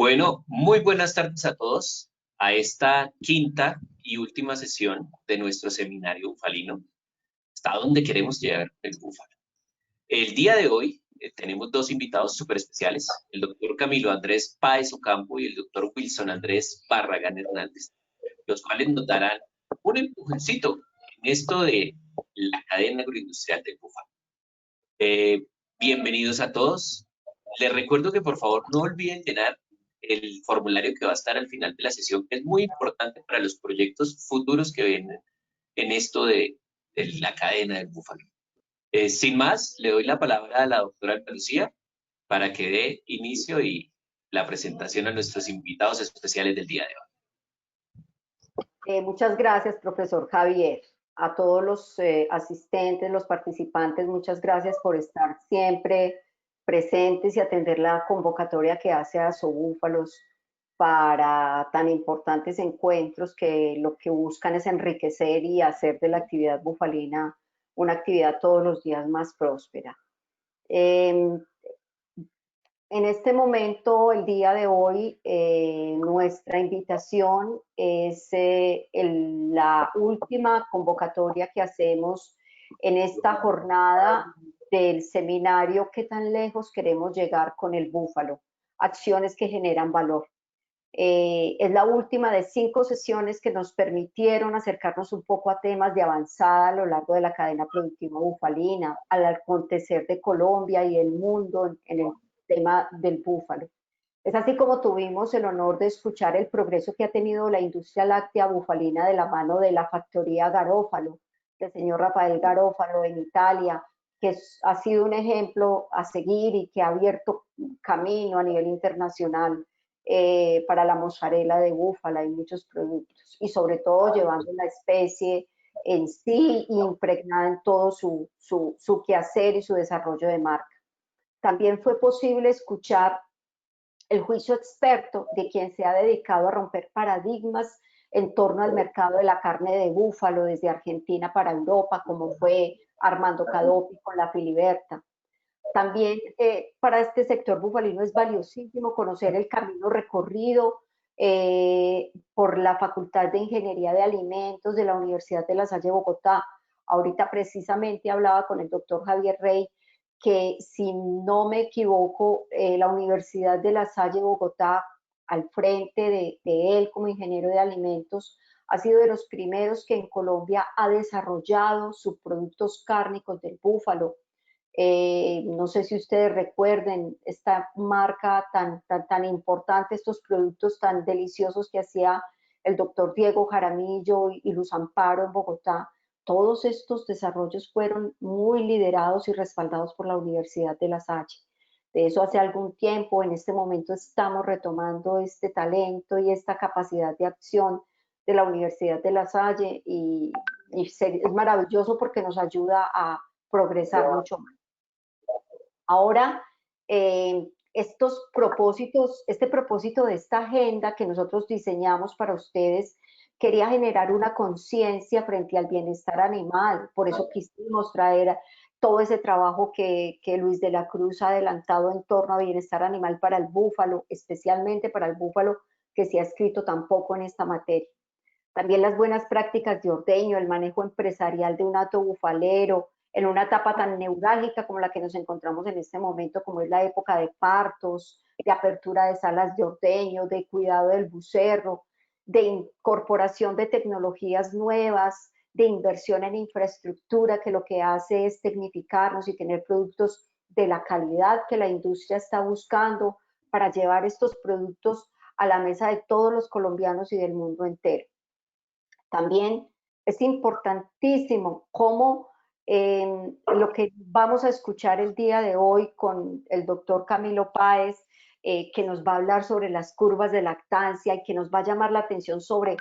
Bueno, muy buenas tardes a todos a esta quinta y última sesión de nuestro seminario bufalino, hasta donde queremos llegar el búfalo. El día de hoy tenemos dos invitados súper especiales, el doctor Camilo Andrés Páez Ocampo y el doctor Wilson Andrés Barragán Hernández, los cuales nos darán un empujoncito en esto de la cadena agroindustrial del búfalo. Bienvenidos a todos. Les recuerdo que por favor no olviden llenar el formulario que va a estar al final de la sesión, que es muy importante para los proyectos futuros que vienen en esto de la cadena del búfalo. Sin más, le doy la palabra a la doctora Alba Lucía para que dé inicio y la presentación a nuestros invitados especiales del día de hoy. Muchas gracias, profesor Javier. A todos los asistentes, los participantes, muchas gracias por estar siempre presentes y atender la convocatoria que hace Asobúfalos para tan importantes encuentros que lo que buscan es enriquecer y hacer de la actividad bufalina una actividad todos los días más próspera. En este momento, el día de hoy, nuestra invitación es la última convocatoria que hacemos en esta jornada del seminario ¿Qué tan lejos queremos llegar con el búfalo? Acciones que generan valor. Es la última de 5 sesiones que nos permitieron acercarnos un poco a temas de avanzada a lo largo de la cadena productiva bufalina, al acontecer de Colombia y el mundo en el tema del búfalo. Es así como tuvimos el honor de escuchar el progreso que ha tenido la industria láctea bufalina de la mano de la factoría Garófalo, del señor Rafael Garófalo en Italia, que ha sido un ejemplo a seguir y que ha abierto camino a nivel internacional para la mozzarella de búfala y muchos productos, y sobre todo llevando la especie en sí impregnada en todo su quehacer y su desarrollo de marca. También fue posible escuchar el juicio experto de quien se ha dedicado a romper paradigmas en torno al mercado de la carne de búfalo desde Argentina para Europa, como fue Armando Cadopi con la Filiberta. También para este sector bufalino es valiosísimo conocer el camino recorrido por la Facultad de Ingeniería de Alimentos de la Universidad de La Salle, Bogotá. Ahorita precisamente hablaba con el doctor Javier Rey, que si no me equivoco, la Universidad de La Salle, Bogotá, al frente de él como ingeniero de alimentos, ha sido de los primeros que en Colombia ha desarrollado subproductos cárnicos del búfalo. No sé si ustedes recuerden esta marca tan importante, estos productos tan deliciosos que hacía el doctor Diego Jaramillo y Luz Amparo en Bogotá. Todos estos desarrollos fueron muy liderados y respaldados por la Universidad de La Salle. De eso hace algún tiempo, en este momento estamos retomando este talento y esta capacidad de acción de la Universidad de La Salle y es maravilloso porque nos ayuda a progresar mucho más. Ahora, estos propósitos, este propósito de esta agenda que nosotros diseñamos para ustedes, quería generar una conciencia frente al bienestar animal. Por eso quisimos traer todo ese trabajo que Luis de la Cruz ha adelantado en torno a bienestar animal para el búfalo, especialmente para el búfalo que se ha escrito tan poco en esta materia. También las buenas prácticas de ordeño, el manejo empresarial de un hato bufalero, en una etapa tan neurálgica como la que nos encontramos en este momento, como es la época de partos, de apertura de salas de ordeño, de cuidado del bucerro, de incorporación de tecnologías nuevas, de inversión en infraestructura, que lo que hace es tecnificarnos y tener productos de la calidad que la industria está buscando para llevar estos productos a la mesa de todos los colombianos y del mundo entero. También es importantísimo cómo lo que vamos a escuchar el día de hoy con el doctor Camilo Páez, que nos va a hablar sobre las curvas de lactancia y que nos va a llamar la atención sobre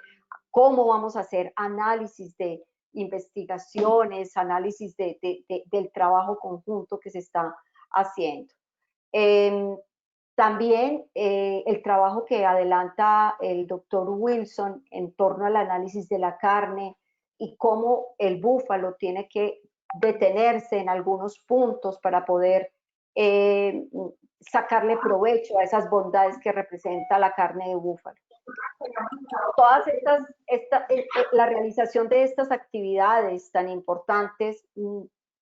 cómo vamos a hacer análisis de investigaciones, análisis del trabajo conjunto que se está haciendo. También el trabajo que adelanta el doctor Wilson en torno al análisis de la carne y cómo el búfalo tiene que detenerse en algunos puntos para poder sacarle provecho a esas bondades que representa la carne de búfalo. Todas la realización de estas actividades tan importantes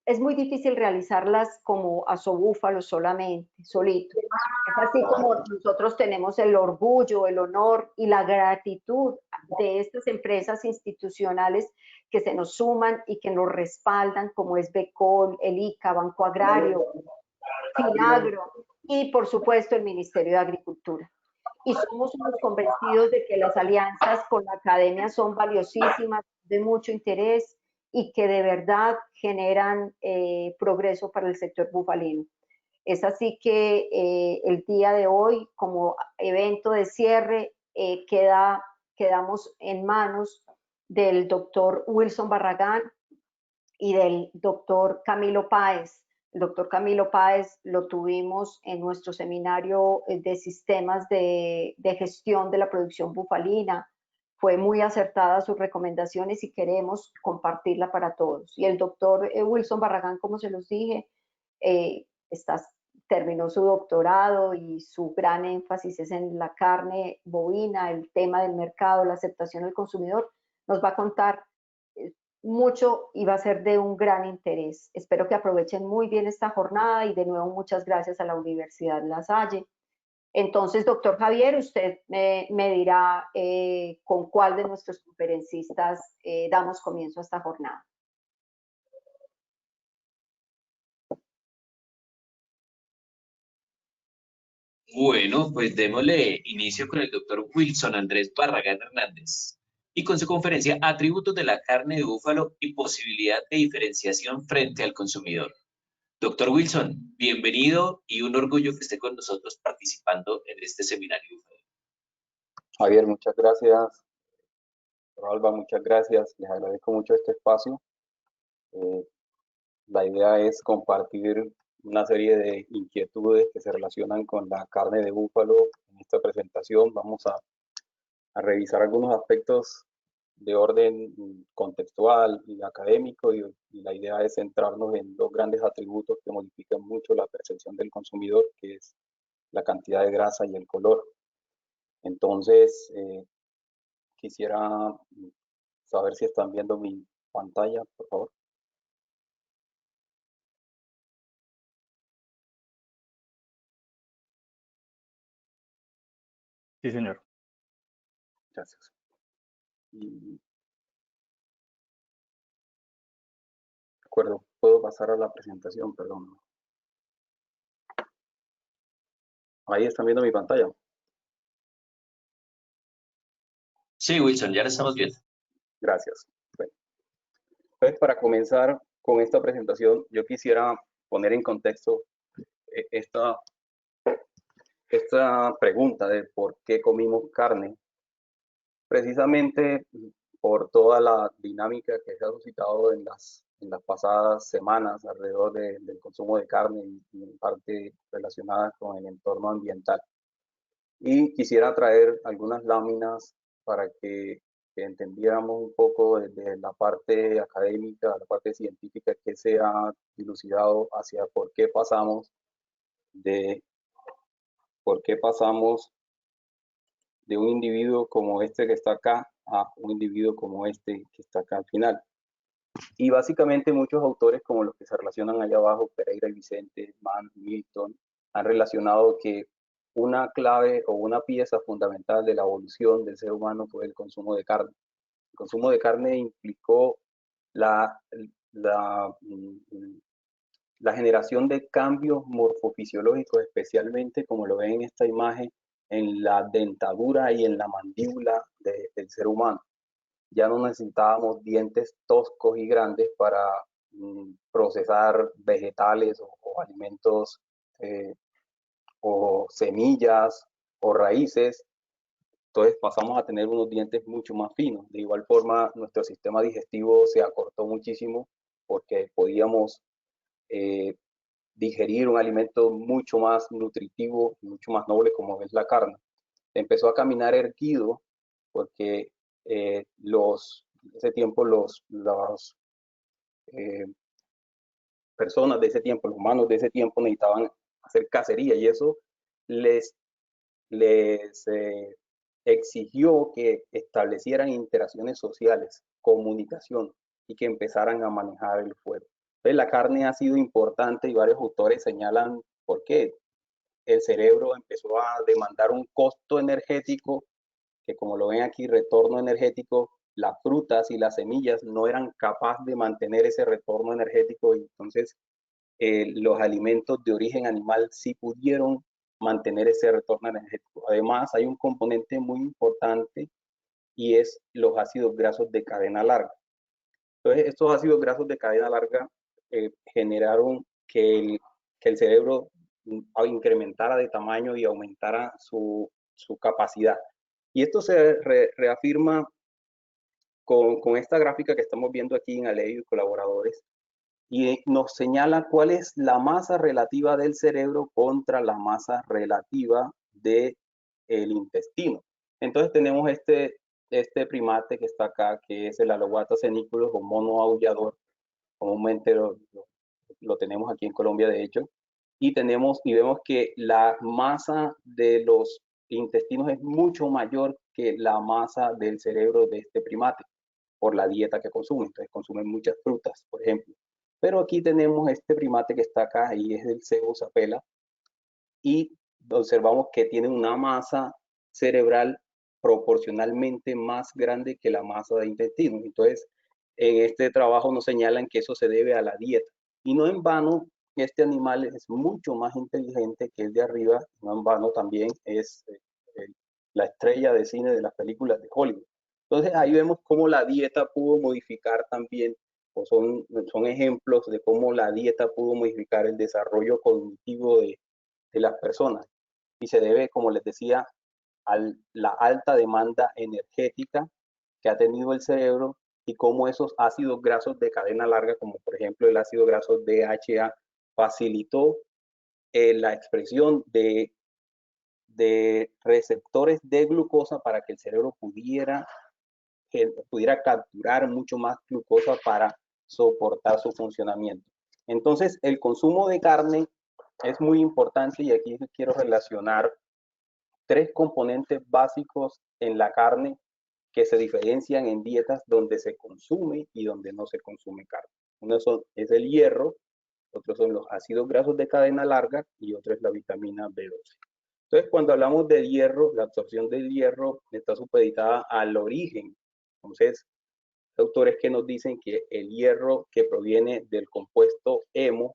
es muy difícil realizarlas como asobúfalo solamente, solito. Es así como nosotros tenemos el orgullo, el honor y la gratitud de estas empresas institucionales que se nos suman y que nos respaldan, como es Becol, el ICA, Banco Agrario, Finagro y por supuesto el Ministerio de Agricultura. Y somos unos convencidos de que las alianzas con la academia son valiosísimas, de mucho interés y que de verdad generan progreso para el sector bufalino. Es así que el día de hoy, como evento de cierre, quedamos en manos del doctor Wilson Barragán y del doctor Camilo Páez. El doctor Camilo Páez lo tuvimos en nuestro seminario de sistemas de gestión de la producción bufalina. Fue muy acertada sus recomendaciones y queremos compartirla para todos. Y el doctor Wilson Barragán, como se los dije, terminó su doctorado y su gran énfasis es en la carne bovina, el tema del mercado, la aceptación del consumidor. Nos va a contar mucho y va a ser de un gran interés. Espero que aprovechen muy bien esta jornada y de nuevo muchas gracias a la Universidad La Salle. Entonces, doctor Javier, usted me dirá con cuál de nuestros conferencistas damos comienzo a esta jornada. Bueno, pues démosle inicio con el doctor Wilson Andrés Barragán Hernández y con su conferencia Atributos de la carne de búfalo y posibilidad de diferenciación frente al consumidor. Doctor Wilson, bienvenido y un orgullo que esté con nosotros participando en este seminario. Javier, muchas gracias. Alba, muchas gracias. Les agradezco mucho este espacio. La idea es compartir una serie de inquietudes que se relacionan con la carne de búfalo. En esta presentación vamos a revisar algunos aspectos de orden contextual y académico y la idea es centrarnos en dos grandes atributos que modifican mucho la percepción del consumidor, que es la cantidad de grasa y el color. Entonces, quisiera saber si están viendo mi pantalla, por favor. Sí, señor. Gracias. De acuerdo, puedo pasar a la presentación, perdón. Ahí están viendo mi pantalla. Sí, Wilson, ya lo estamos viendo. Gracias. Bueno, pues para comenzar con esta presentación, yo quisiera poner en contexto esta pregunta de por qué comimos carne, precisamente por toda la dinámica que se ha suscitado en las pasadas semanas alrededor del consumo de carne y en parte relacionadas con el entorno ambiental. Y quisiera traer algunas láminas para que entendiéramos un poco desde la parte académica, la parte científica que se ha dilucidado hacia por qué pasamos de un individuo como este que está acá a un individuo como este que está acá al final. Y básicamente muchos autores como los que se relacionan allá abajo, Pereira y Vicente, Mann, Milton, han relacionado que una clave o una pieza fundamental de la evolución del ser humano fue el consumo de carne. El consumo de carne implicó la generación de cambios morfofisiológicos, especialmente como lo ven en esta imagen, en la dentadura y en la mandíbula del ser humano. Ya no necesitábamos dientes toscos y grandes para procesar vegetales o alimentos o semillas o raíces. Entonces pasamos a tener unos dientes mucho más finos. De igual forma, nuestro sistema digestivo se acortó muchísimo porque podíamos digerir un alimento mucho más nutritivo, mucho más noble como es la carne. Empezó a caminar erguido porque ese tiempo las personas de ese tiempo, los humanos de ese tiempo necesitaban hacer cacería, y eso les exigió que establecieran interacciones sociales, comunicación, y que empezaran a manejar el fuego. Entonces, la carne ha sido importante y varios autores señalan por qué. El cerebro empezó a demandar un costo energético que, como lo ven aquí, retorno energético, las frutas y las semillas no eran capaces de mantener ese retorno energético, y entonces los alimentos de origen animal sí pudieron mantener ese retorno energético. Además, hay un componente muy importante y es los ácidos grasos de cadena larga. Entonces, estos ácidos grasos de cadena larga generaron que el cerebro incrementara de tamaño y aumentara su capacidad. Y esto se reafirma con esta gráfica que estamos viendo aquí en Alejo y colaboradores, y nos señala cuál es la masa relativa del cerebro contra la masa relativa del intestino. Entonces tenemos este primate que está acá, que es el Aloguatas seniculus o mono aullador. Comúnmente lo tenemos aquí en Colombia, de hecho, y vemos que la masa de los intestinos es mucho mayor que la masa del cerebro de este primate por la dieta que consume. Entonces consumen muchas frutas, por ejemplo. Pero aquí tenemos este primate que está acá y es el Cebus apella, y observamos que tiene una masa cerebral proporcionalmente más grande que la masa de intestino. Entonces, en este trabajo nos señalan que eso se debe a la dieta. Y no en vano, este animal es mucho más inteligente que el de arriba. No en vano también es la estrella de cine de las películas de Hollywood. Entonces, ahí vemos cómo la dieta pudo modificar también, o son ejemplos de cómo la dieta pudo modificar el desarrollo cognitivo de las personas. Y se debe, como les decía, a la alta demanda energética que ha tenido el cerebro, y cómo esos ácidos grasos de cadena larga, como por ejemplo el ácido graso DHA, facilitó la expresión de receptores de glucosa para que el cerebro pudiera capturar mucho más glucosa para soportar su funcionamiento. Entonces, el consumo de carne es muy importante, y aquí quiero relacionar tres componentes básicos en la carne que se diferencian en dietas donde se consume y donde no se consume carne. Uno es el hierro, otros son los ácidos grasos de cadena larga y otro es la vitamina B12. Entonces, cuando hablamos de hierro, la absorción del hierro está supeditada al origen. Entonces, autores que nos dicen que el hierro que proviene del compuesto hemo,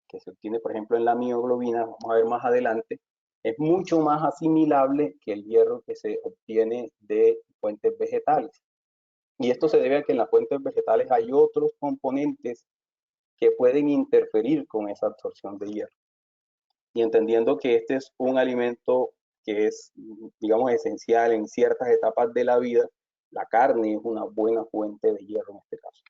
que se obtiene, por ejemplo, en la mioglobina, vamos a ver más adelante, es mucho más asimilable que el hierro que se obtiene de fuentes vegetales. Y esto se debe a que en las fuentes vegetales hay otros componentes que pueden interferir con esa absorción de hierro. Y entendiendo que este es un alimento que es, digamos, esencial en ciertas etapas de la vida, la carne es una buena fuente de hierro en este caso.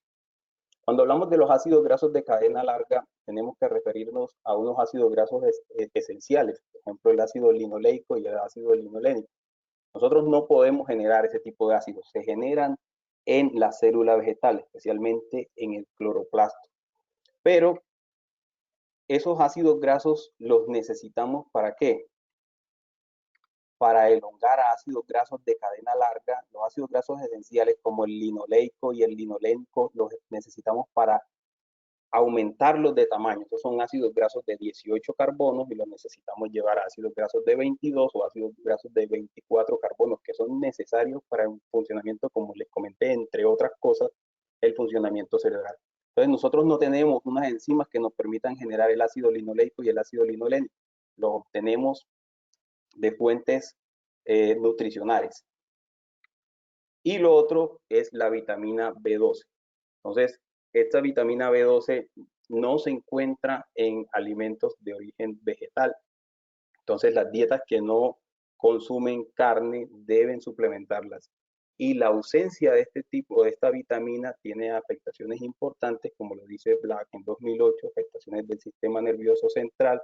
Cuando hablamos de los ácidos grasos de cadena larga, tenemos que referirnos a unos ácidos grasos esenciales, por ejemplo, el ácido linoleico y el ácido linolénico. Nosotros no podemos generar ese tipo de ácidos, se generan en la célula vegetal, especialmente en el cloroplasto. Pero esos ácidos grasos los necesitamos ¿para qué? Para elongar a ácidos grasos de cadena larga. Los ácidos grasos esenciales como el linoleico y el linolénico los necesitamos para aumentarlos de tamaño. Estos son ácidos grasos de 18 carbonos y los necesitamos llevar a ácidos grasos de 22 o ácidos grasos de 24 carbonos, que son necesarios para un funcionamiento, como les comenté, entre otras cosas, el funcionamiento cerebral. Entonces, nosotros no tenemos unas enzimas que nos permitan generar el ácido linoleico y el ácido linolénico. Los obtenemos de fuentes nutricionales. Y lo otro es la vitamina B12. Entonces, esta vitamina B12 no se encuentra en alimentos de origen vegetal. Entonces, las dietas que no consumen carne deben suplementarlas. Y la ausencia de este tipo, de esta vitamina, tiene afectaciones importantes, como lo dice Black en 2008, afectaciones del sistema nervioso central,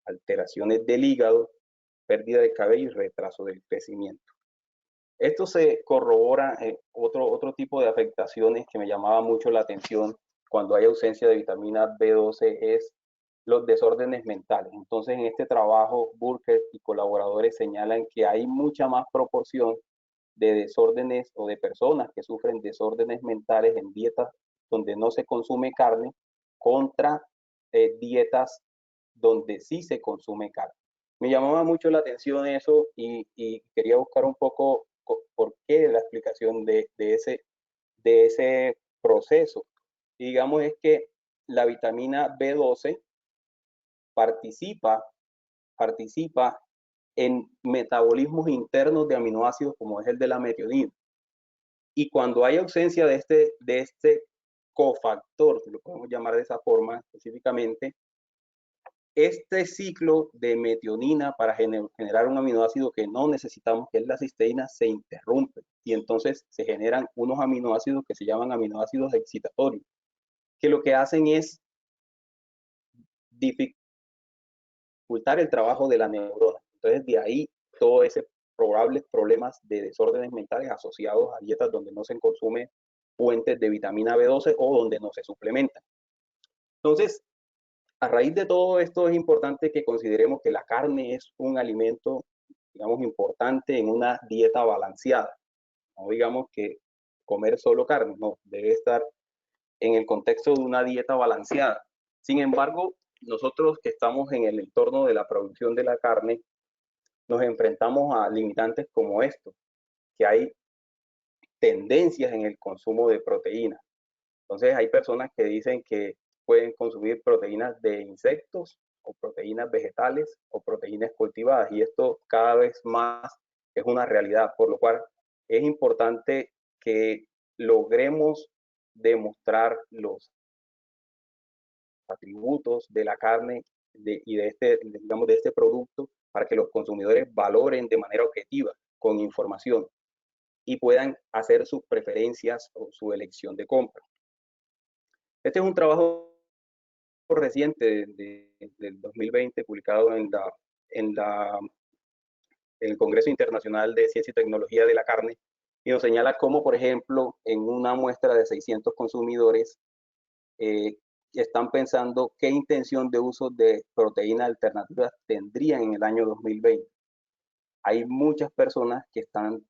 alteraciones del hígado, pérdida de cabello y retraso del crecimiento. Esto se corrobora otro tipo de afectaciones que me llamaba mucho la atención cuando hay ausencia de vitamina B12, es los desórdenes mentales. Entonces, en este trabajo, Burkett y colaboradores señalan que hay mucha más proporción de desórdenes o de personas que sufren desórdenes mentales en dietas donde no se consume carne contra dietas donde sí se consume carne. Me llamaba mucho la atención eso y quería buscar un poco por qué la explicación de ese proceso. Y digamos es que la vitamina B12 participa en metabolismos internos de aminoácidos como es el de la metionina. Y cuando hay ausencia de este cofactor, lo podemos llamar de esa forma específicamente, este ciclo de metionina para generar un aminoácido que no necesitamos, que es la cisteína, se interrumpe. Y entonces se generan unos aminoácidos que se llaman aminoácidos excitatorios, que lo que hacen es dificultar el trabajo de la neurona. Entonces, de ahí todo ese probables problemas de desórdenes mentales asociados a dietas donde no se consume fuentes de vitamina B12 o donde no se suplementan. Entonces, a raíz de todo esto es importante que consideremos que la carne es un alimento, digamos, importante en una dieta balanceada. No digamos que comer solo carne, no, debe estar en el contexto de una dieta balanceada. Sin embargo, nosotros que estamos en el entorno de la producción de la carne, nos enfrentamos a limitantes como esto, que hay tendencias en el consumo de proteínas. Entonces hay personas que dicen que pueden consumir proteínas de insectos o proteínas vegetales o proteínas cultivadas y esto cada vez más es una realidad, por lo cual es importante que logremos demostrar los atributos de la carne y de este producto para que los consumidores valoren de manera objetiva con información y puedan hacer sus preferencias o su elección de compra. Este es un trabajo reciente del 2020 publicado en el Congreso Internacional de Ciencia y Tecnología de la Carne y nos señala cómo, por ejemplo, en una muestra de 600 consumidores están pensando qué intención de uso de proteínas alternativas tendrían en el año 2020. Hay muchas personas que están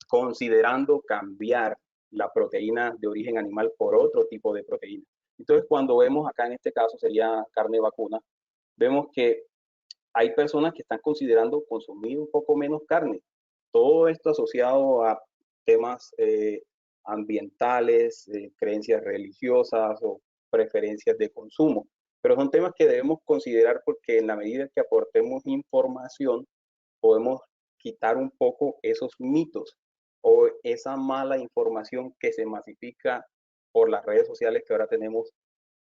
considerando cambiar la proteína de origen animal por otro tipo de proteína. Entonces, cuando vemos acá en este caso sería carne vacuna, vemos que hay personas que están considerando consumir un poco menos carne. Todo esto asociado a temas ambientales, creencias religiosas o preferencias de consumo. Pero son temas que debemos considerar porque en la medida que aportemos información, podemos quitar un poco esos mitos o esa mala información que se masifica por las redes sociales, que ahora tenemos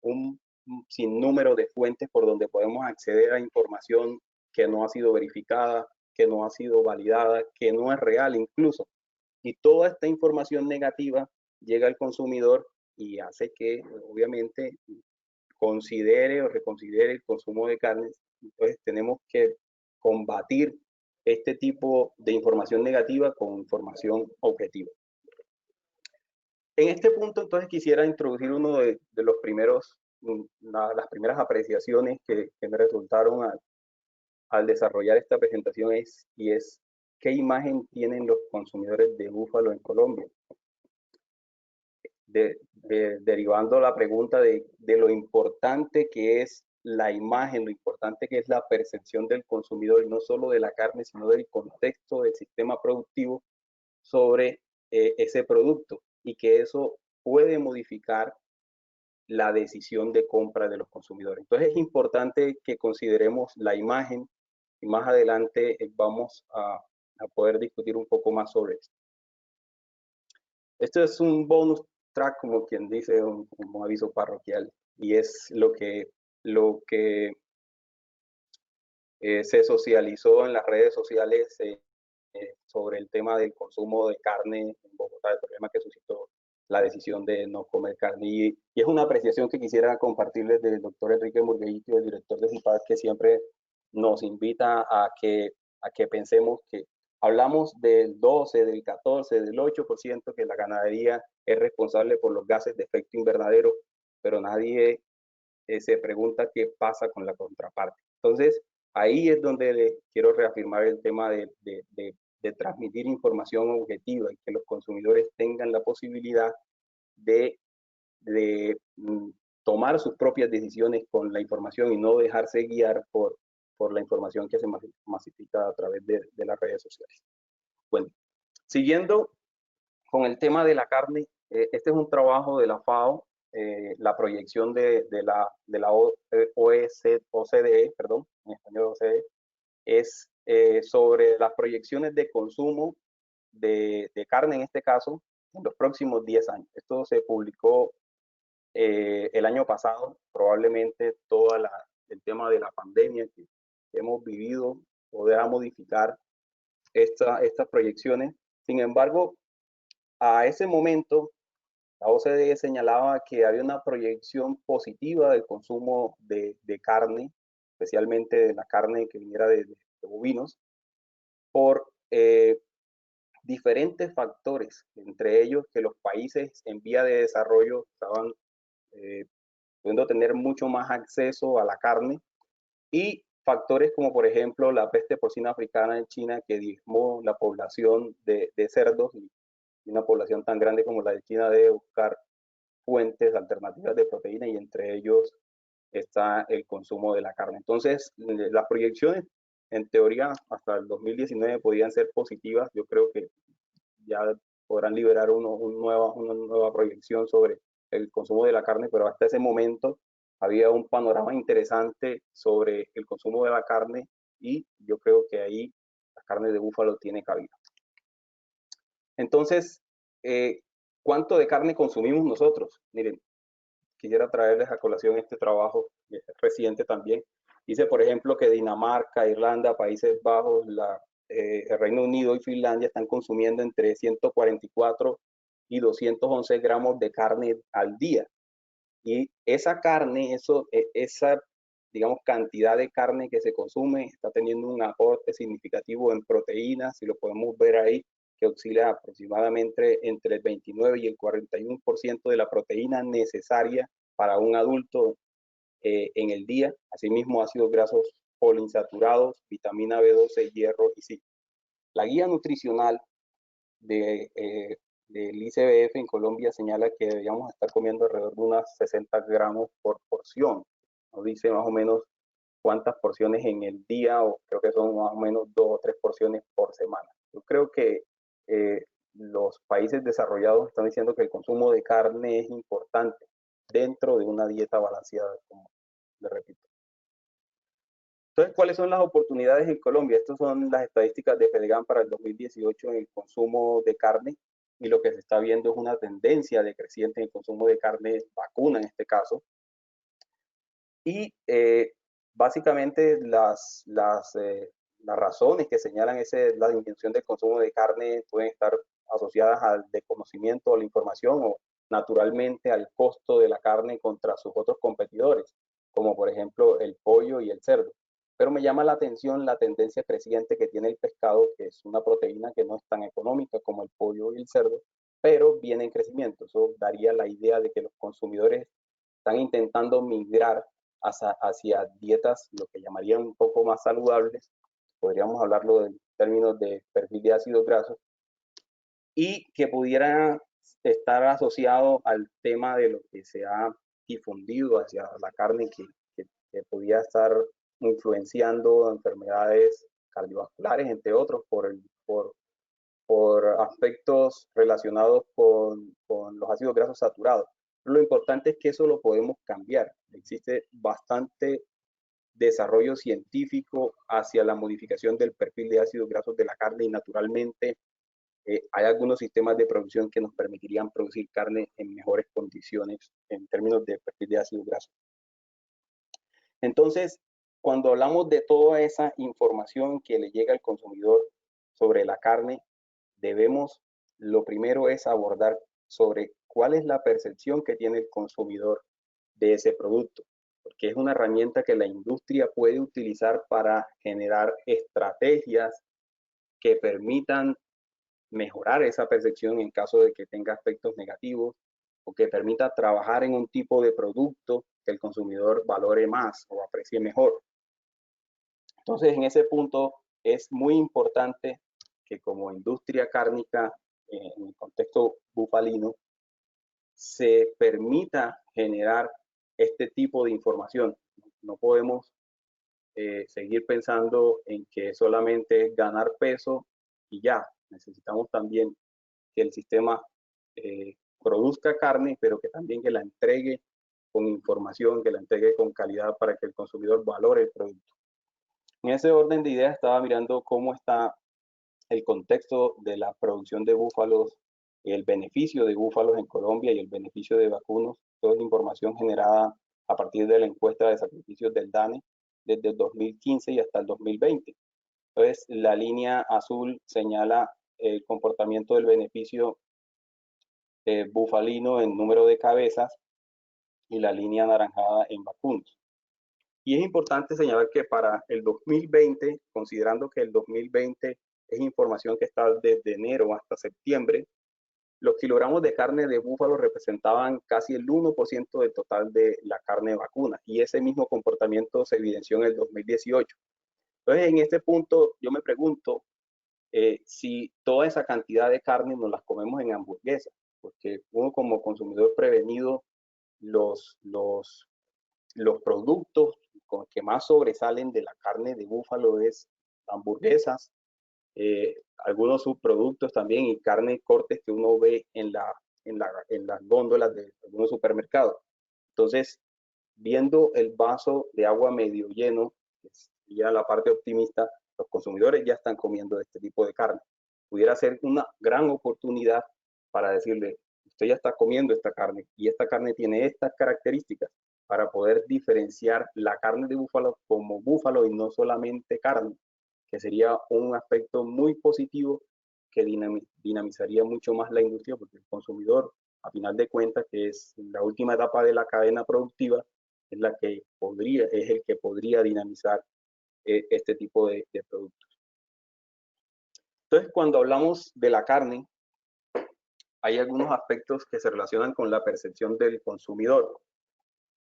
un sinnúmero de fuentes por donde podemos acceder a información que no ha sido verificada, que no ha sido validada, que no es real incluso. Y toda esta información negativa llega al consumidor y hace que obviamente considere o reconsidere el consumo de carnes. Entonces tenemos que combatir este tipo de información negativa con información objetiva. En este punto, entonces, quisiera introducir uno de los primeros, las primeras apreciaciones que me resultaron al desarrollar esta presentación y es qué imagen tienen los consumidores de búfalo en Colombia. Derivando la pregunta de lo importante que es la imagen, lo importante que es la percepción del consumidor, y no solo de la carne, sino del contexto del sistema productivo sobre ese producto, y que eso puede modificar la decisión de compra de los consumidores. Entonces es importante que consideremos la imagen y más adelante vamos a poder discutir un poco más sobre esto. Esto es un bonus track, como quien dice, un aviso parroquial, y es lo que se socializó en las redes sociales sobre el tema del consumo de carne en Bogotá, el problema que suscitó la decisión de no comer carne. Y es una apreciación que quisiera compartirles del doctor Enrique Murgueitio, el director de CIPAD, que siempre nos invita a que pensemos que hablamos del 12, del 14, del 8% que la ganadería es responsable por los gases de efecto invernadero, pero nadie se pregunta qué pasa con la contraparte. Entonces, ahí es donde quiero reafirmar el tema de transmitir información objetiva y que los consumidores tengan la posibilidad de tomar sus propias decisiones con la información y no dejarse guiar por la información que se masifica a través de las redes sociales. Bueno, siguiendo con el tema de la carne, este es un trabajo de la FAO, la proyección de la OCDE, perdón, en español OCDE, es sobre las proyecciones de consumo de carne, en este caso, en los próximos 10 años. Esto se publicó el año pasado. Probablemente todo el tema de la pandemia que hemos vivido podrá modificar estas proyecciones. Sin embargo, a ese momento, la OCDE señalaba que había una proyección positiva del consumo de carne, especialmente de la carne que viniera de bovinos, por diferentes factores, entre ellos que los países en vía de desarrollo estaban pudiendo tener mucho más acceso a la carne, y factores como por ejemplo la peste porcina africana en China, que diezmó la población de cerdos, y una población tan grande como la de China debe buscar fuentes alternativas de proteína, y entre ellos está el consumo de la carne. Entonces, las proyecciones en teoría hasta el 2019 podían ser positivas. Yo creo que ya podrán liberar una nueva proyección sobre el consumo de la carne, pero hasta ese momento había un panorama interesante sobre el consumo de la carne, y yo creo que ahí la carne de búfalo tiene cabida. Entonces, ¿cuánto de carne consumimos nosotros? Miren, quisiera traerles a colación este trabajo reciente también. Dice, por ejemplo, que Dinamarca, Irlanda, Países Bajos, el Reino Unido y Finlandia están consumiendo entre 144 y 211 gramos de carne al día. Y esa carne, esa, digamos, cantidad de carne que se consume está teniendo un aporte significativo en proteínas, si lo podemos ver ahí, que oscila aproximadamente entre el 29 y el 41% de la proteína necesaria para un adulto en el día. Asimismo, ácidos grasos poliinsaturados, vitamina B12, hierro y zinc. La guía nutricional del ICBF en Colombia señala que deberíamos estar comiendo alrededor de unas 60 gramos por porción. Nos dice más o menos cuántas porciones en el día, o creo que son más o menos 2 o 3 porciones por semana. Yo creo que los países desarrollados están diciendo que el consumo de carne es importante dentro de una dieta balanceada, como le repito. Entonces, ¿cuáles son las oportunidades en Colombia? Estas son las estadísticas de Fedegan para el 2018 en el consumo de carne, y lo que se está viendo es una tendencia decreciente en el consumo de carne vacuna en este caso. Y básicamente las razones que señalan la disminución del consumo de carne pueden estar asociadas al desconocimiento de la información, o naturalmente al costo de la carne contra sus otros competidores, como por ejemplo el pollo y el cerdo. Pero me llama la atención la tendencia creciente que tiene el pescado, que es una proteína que no es tan económica como el pollo y el cerdo, pero viene en crecimiento. Eso daría la idea de que los consumidores están intentando migrar hacia dietas, lo que llamarían un poco más saludables. Podríamos hablarlo en términos de perfil de ácidos grasos, y que pudiera estar asociado al tema de lo que se ha difundido hacia la carne, que podía estar influenciando enfermedades cardiovasculares, entre otros, por aspectos relacionados con los ácidos grasos saturados. Lo importante es que eso lo podemos cambiar. Existe bastante desarrollo científico hacia la modificación del perfil de ácidos grasos de la carne, y naturalmente hay algunos sistemas de producción que nos permitirían producir carne en mejores condiciones en términos de perfil de ácidos grasos. Entonces, cuando hablamos de toda esa información que le llega al consumidor sobre la carne, lo primero es abordar sobre cuál es la percepción que tiene el consumidor de ese producto, porque es una herramienta que la industria puede utilizar para generar estrategias que permitan mejorar esa percepción en caso de que tenga aspectos negativos, o que permita trabajar en un tipo de producto que el consumidor valore más o aprecie mejor. Entonces, en ese punto es muy importante que como industria cárnica, en el contexto bufalino, se permita generar este tipo de información. No podemos seguir pensando en que solamente es ganar peso y ya. Necesitamos también que el sistema produzca carne, pero que también que la entregue con información, que la entregue con calidad para que el consumidor valore el producto. En ese orden de ideas estaba mirando cómo está el contexto de la producción de búfalos, el beneficio de búfalos en Colombia y el beneficio de vacunos. Toda la información generada a partir de la encuesta de sacrificios del DANE desde el 2015 y hasta el 2020. Entonces, la línea azul señala el comportamiento del beneficio bufalino en número de cabezas y la línea anaranjada en vacunos. Y es importante señalar que para el 2020, considerando que el 2020 es información que está desde enero hasta septiembre, los kilogramos de carne de búfalo representaban casi el 1% del total de la carne de vacuna, y ese mismo comportamiento se evidenció en el 2018. Entonces, en este punto, yo me pregunto si toda esa cantidad de carne nos las comemos en hamburguesas, porque uno como consumidor prevenido, los productos que más sobresalen de la carne de búfalo es hamburguesas, algunos subproductos también y carne cortes que uno ve en las góndolas de algunos supermercados. Entonces, viendo el vaso de agua medio lleno, ya la parte optimista, los consumidores ya están comiendo este tipo de carne. Pudiera ser una gran oportunidad para decirle, usted ya está comiendo esta carne y esta carne tiene estas características para poder diferenciar la carne de búfalo como búfalo y no solamente carne, que sería un aspecto muy positivo que dinamizaría mucho más la industria, porque el consumidor, a final de cuentas, que es la última etapa de la cadena productiva, es el que podría dinamizar este tipo de productos. Entonces, cuando hablamos de la carne, hay algunos aspectos que se relacionan con la percepción del consumidor.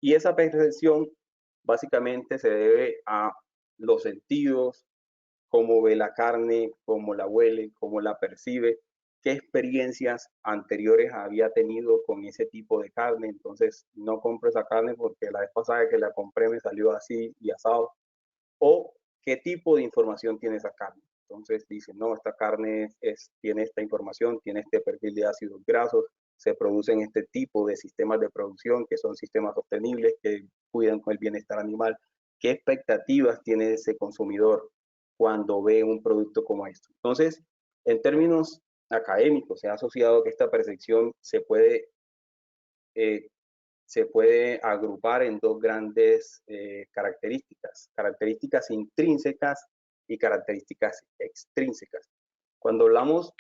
Y esa percepción básicamente se debe a los sentidos, cómo ve la carne, cómo la huele, cómo la percibe, qué experiencias anteriores había tenido con ese tipo de carne. Entonces, no compro esa carne porque la vez pasada que la compré me salió así y asado. O qué tipo de información tiene esa carne. Entonces dicen, no, esta carne tiene esta información, tiene este perfil de ácidos grasos, se producen este tipo de sistemas de producción que son sistemas sostenibles, que cuidan con el bienestar animal. ¿Qué expectativas tiene ese consumidor cuando ve un producto como esto? Entonces, en términos académicos, se ha asociado que esta percepción se puede agrupar en dos grandes características intrínsecas y características extrínsecas. Cuando hablamos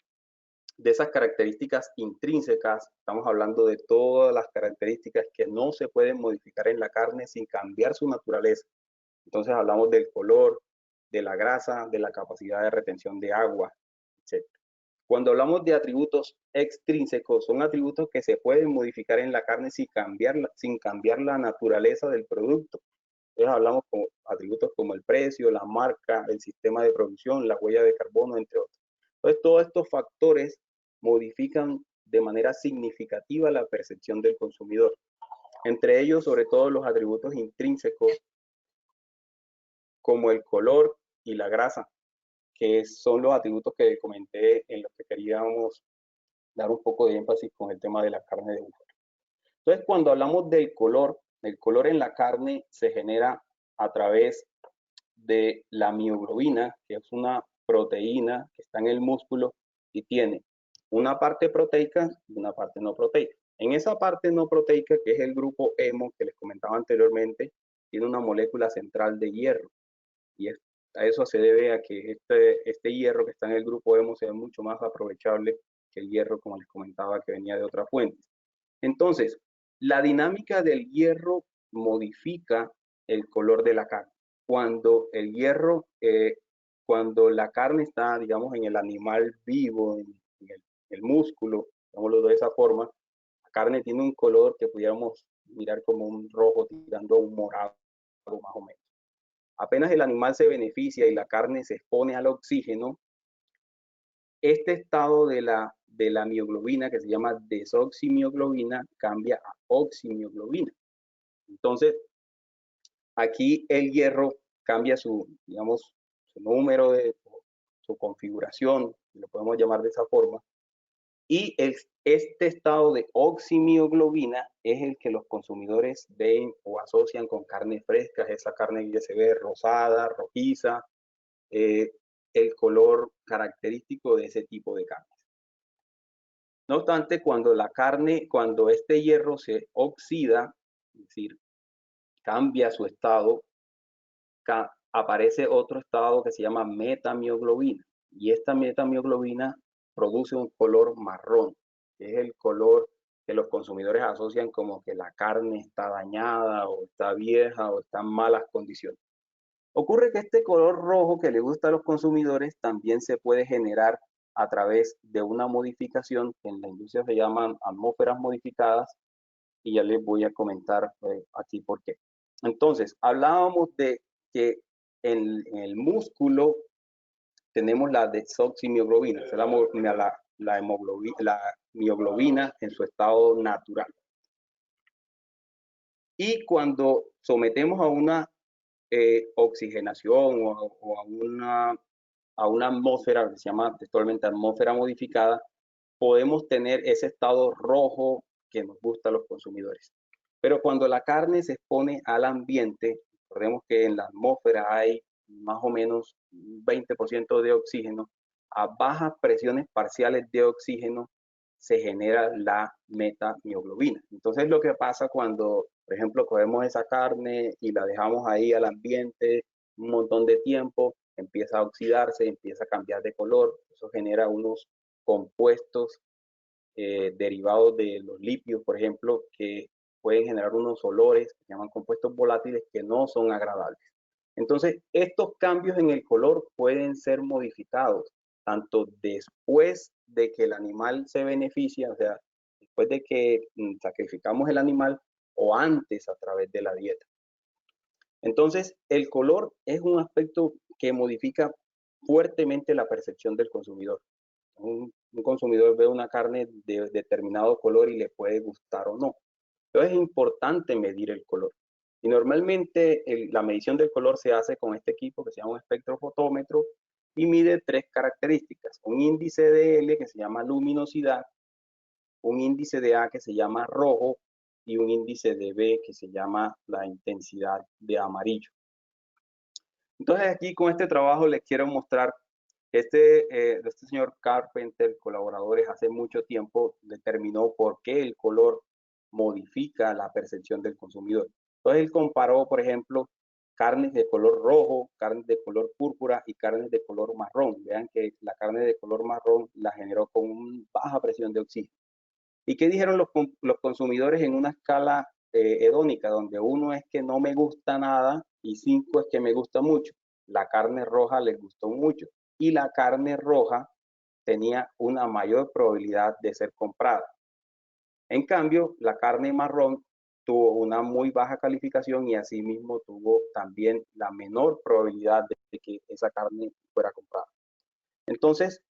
de esas características intrínsecas, estamos hablando de todas las características que no se pueden modificar en la carne sin cambiar su naturaleza. Entonces hablamos del color, de la grasa, de la capacidad de retención de agua, etc. Cuando hablamos de atributos extrínsecos, son atributos que se pueden modificar en la carne sin cambiar la naturaleza del producto. Entonces hablamos de atributos como el precio, la marca, el sistema de producción, la huella de carbono, entre otros. Entonces todos estos factores modifican de manera significativa la percepción del consumidor. Entre ellos, sobre todo, los atributos intrínsecos como el color y la grasa, que son los atributos que comenté en los que queríamos dar un poco de énfasis con el tema de la carne de búfalo. Entonces, cuando hablamos del color, el color en la carne se genera a través de la mioglobina, que es una proteína que está en el músculo y tiene una parte proteica y una parte no proteica. En esa parte no proteica, que es el grupo hemo que les comentaba anteriormente, tiene una molécula central de hierro. Y a eso se debe a que este hierro que está en el grupo hemo sea mucho más aprovechable que el hierro, como les comentaba, que venía de otras fuentes. Entonces, la dinámica del hierro modifica el color de la carne. Cuando el hierro, cuando la carne está, digamos, en el animal vivo, en el músculo, digámoslo de esa forma, la carne tiene un color que pudiéramos mirar como un rojo tirando a un morado más o menos. Apenas el animal se beneficia y la carne se expone al oxígeno, este estado de la mioglobina, que se llama desoximioglobina, cambia a oximioglobina. Entonces, aquí el hierro cambia su, digamos, su número, su configuración, lo podemos llamar de esa forma, y este estado de oximioglobina es el que los consumidores ven o asocian con carnes frescas, esa carne que se ve rosada, rojiza, el color característico de ese tipo de carnes. No obstante, cuando este hierro se oxida, es decir, cambia su estado, aparece otro estado que se llama metamioglobina. Y esta metamioglobina produce un color marrón, que es el color que los consumidores asocian como que la carne está dañada o está vieja o está en malas condiciones. Ocurre que este color rojo que le gusta a los consumidores también se puede generar a través de una modificación que en la industria se llaman atmósferas modificadas, y ya les voy a comentar aquí por qué. Entonces, hablábamos de que en el músculo tenemos la desoximioglobina, es la mioglobina en su estado natural. Y cuando sometemos a una oxigenación o a una atmósfera, que se llama textualmente atmósfera modificada, podemos tener ese estado rojo que nos gusta a los consumidores. Pero cuando la carne se expone al ambiente, recordemos que en la atmósfera hay más o menos un 20% de oxígeno, a bajas presiones parciales de oxígeno se genera la metamioglobina. Entonces lo que pasa cuando, por ejemplo, cogemos esa carne y la dejamos ahí al ambiente un montón de tiempo, empieza a oxidarse, empieza a cambiar de color, eso genera unos compuestos derivados de los lípidos, por ejemplo, que pueden generar unos olores que se llaman compuestos volátiles que no son agradables. Entonces, estos cambios en el color pueden ser modificados tanto después de que el animal se beneficia, o sea, después de que sacrificamos el animal, o antes a través de la dieta. Entonces, el color es un aspecto que modifica fuertemente la percepción del consumidor. Un consumidor ve una carne de determinado color y le puede gustar o no. Entonces es importante medir el color. Y normalmente la medición del color se hace con este equipo que se llama un espectrofotómetro y mide tres características. Un índice de L que se llama luminosidad, un índice de A que se llama rojo y un índice de B que se llama la intensidad de amarillo. Entonces aquí con este trabajo les quiero mostrar que este señor Carpenter, colaboradores, hace mucho tiempo determinó por qué el color modifica la percepción del consumidor. Entonces él comparó, por ejemplo, carnes de color rojo, carnes de color púrpura y carnes de color marrón. Vean que la carne de color marrón la generó con una baja presión de oxígeno. ¿Y qué dijeron los consumidores en una escala hedónica, donde 1 es que no me gusta nada y 5 es que me gusta mucho? La carne roja les gustó mucho y la carne roja tenía una mayor probabilidad de ser comprada. En cambio, la carne marrón tuvo una muy baja calificación y asimismo tuvo también la menor probabilidad de que esa carne fuera comprada. Entonces,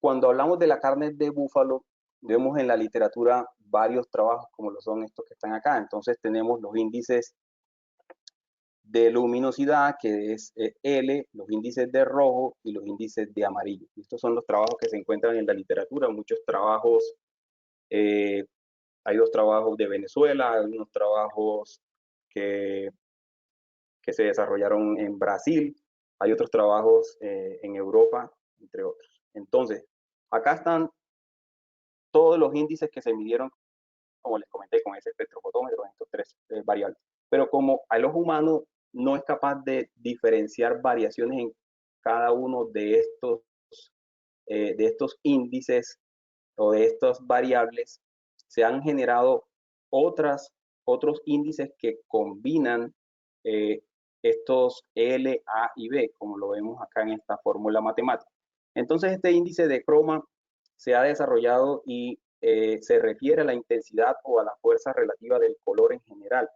cuando hablamos de la carne de búfalo, vemos en la literatura varios trabajos como lo son estos que están acá. Entonces tenemos los índices de luminosidad, que es L, los índices de rojo y los índices de amarillo. Estos son los trabajos que se encuentran en la literatura. Muchos trabajos, hay 2 trabajos de Venezuela, hay unos trabajos que se desarrollaron en Brasil, hay otros trabajos en Europa, entre otros. Entonces, acá están todos los índices que se midieron, como les comenté, con ese espectrofotómetro, estos 3 variables. Pero como el ojo humano no es capaz de diferenciar variaciones en cada uno de estos índices o de estas variables, se han generado otros índices que combinan estos L, A y B, como lo vemos acá en esta fórmula matemática. Entonces, este índice de croma se ha desarrollado y se refiere a la intensidad o a la fuerza relativa del color en general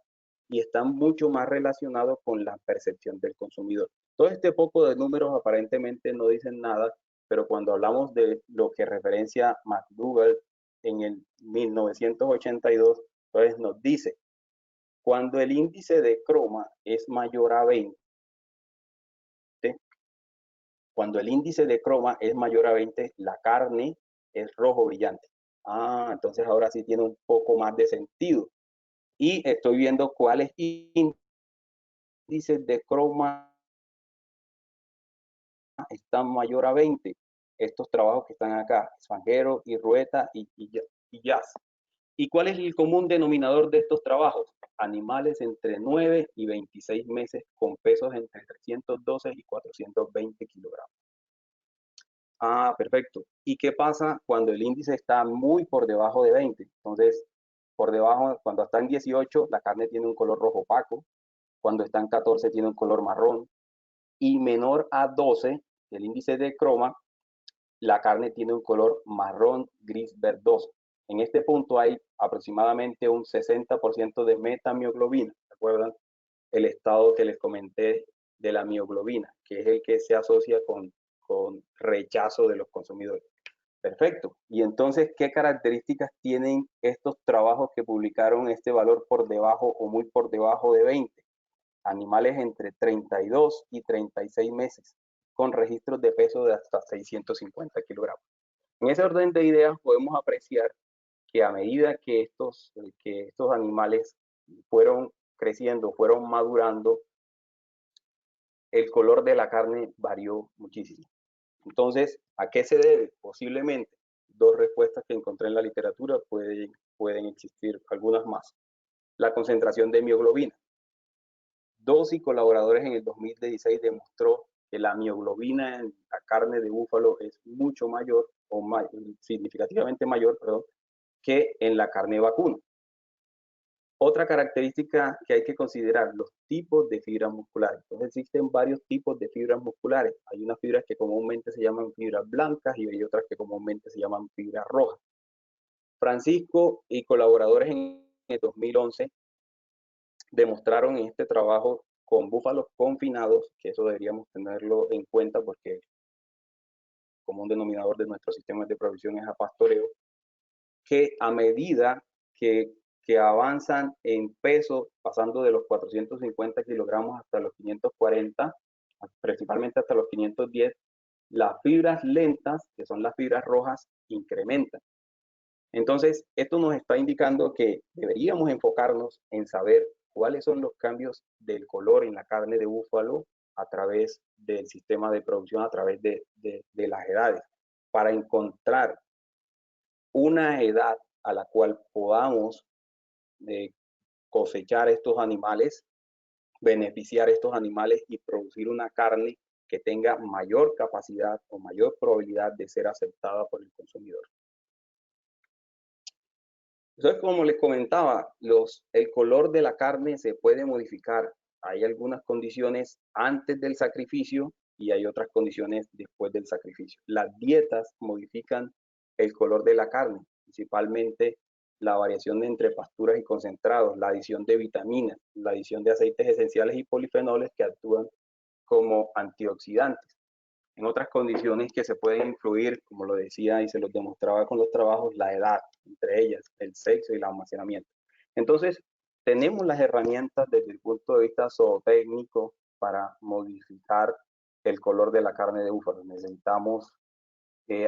y están mucho más relacionados con la percepción del consumidor. Todo este poco de números aparentemente no dicen nada, pero cuando hablamos de lo que referencia McDougall en el 1982, entonces nos dice, cuando el índice de croma es mayor a 20, cuando el índice de croma es mayor a 20, la carne es rojo brillante. Ah, entonces ahora sí tiene un poco más de sentido. Y estoy viendo cuáles índices de croma están mayor a 20. Estos trabajos que están acá, Esfanguero, Irrueta y Jazz. ¿Y cuál es el común denominador de estos trabajos? Animales entre 9 y 26 meses con pesos entre 312 y 420 kilogramos. Ah, perfecto. ¿Y qué pasa cuando el índice está muy por debajo de 20? Entonces, por debajo, cuando está en 18, la carne tiene un color rojo opaco. Cuando está en 14, tiene un color marrón. Y menor a 12, el índice de croma, la carne tiene un color marrón gris verdoso. En este punto hay aproximadamente un 60% de metamioglobina. ¿Recuerdan el estado que les comenté de la mioglobina, que es el que se asocia con rechazo de los consumidores? Perfecto. Y entonces, ¿qué características tienen estos trabajos que publicaron este valor por debajo o muy por debajo de 20? Animales entre 32 y 36 meses, con registros de peso de hasta 650 kilogramos. En ese orden de ideas podemos apreciar que a medida que estos animales fueron creciendo, fueron madurando, el color de la carne varió muchísimo. Entonces, ¿a qué se debe? Posiblemente, dos respuestas que encontré en la literatura, pueden existir algunas más. La concentración de mioglobina. Dosi colaboradores en el 2016 demostró que la mioglobina en la carne de búfalo es mucho mayor, o significativamente mayor, perdón, que en la carne vacuna. Otra característica que hay que considerar, los tipos de fibras musculares. Entonces existen varios tipos de fibras musculares. Hay unas fibras que comúnmente se llaman fibras blancas y hay otras que comúnmente se llaman fibras rojas. Francisco y colaboradores en el 2011 demostraron en este trabajo con búfalos confinados, que eso deberíamos tenerlo en cuenta porque como un denominador de nuestro sistema de producción es a pastoreo, que a medida que avanzan en peso, pasando de los 450 kilogramos hasta los 540, principalmente hasta los 510, las fibras lentas, que son las fibras rojas, incrementan. Entonces, esto nos está indicando que deberíamos enfocarnos en saber cuáles son los cambios del color en la carne de búfalo a través del sistema de producción, a través de las edades, para encontrar una edad a la cual podamos cosechar estos animales, beneficiar estos animales y producir una carne que tenga mayor capacidad o mayor probabilidad de ser aceptada por el consumidor. Entonces, como les comentaba, el color de la carne se puede modificar. Hay algunas condiciones antes del sacrificio y hay otras condiciones después del sacrificio. Las dietas modifican el color de la carne, principalmente la variación entre pasturas y concentrados, la adición de vitaminas, la adición de aceites esenciales y polifenoles que actúan como antioxidantes. En otras condiciones que se pueden influir, como lo decía y se los demostraba con los trabajos, la edad, entre ellas el sexo y el almacenamiento. Entonces, tenemos las herramientas desde el punto de vista zootécnico para modificar el color de la carne de búfalo. Necesitamos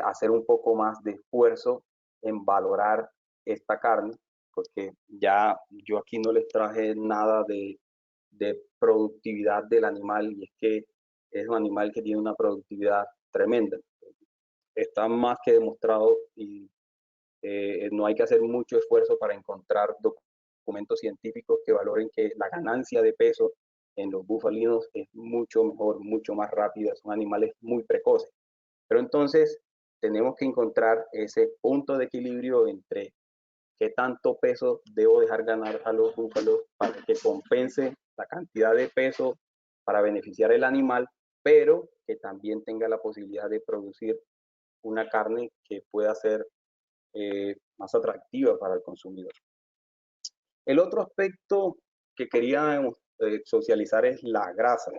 hacer un poco más de esfuerzo en valorar esta carne, porque ya yo aquí no les traje nada de productividad del animal, y es que es un animal que tiene una productividad tremenda. Está más que demostrado y no hay que hacer mucho esfuerzo para encontrar documentos científicos que valoren que la ganancia de peso en los búfalinos es mucho mejor, mucho más rápida. Son animales muy precoces. Pero entonces tenemos que encontrar ese punto de equilibrio entre qué tanto peso debo dejar ganar a los búfalos para que compense la cantidad de peso para beneficiar el animal, pero que también tenga la posibilidad de producir una carne que pueda ser más atractiva para el consumidor. El otro aspecto que quería socializar es la grasa.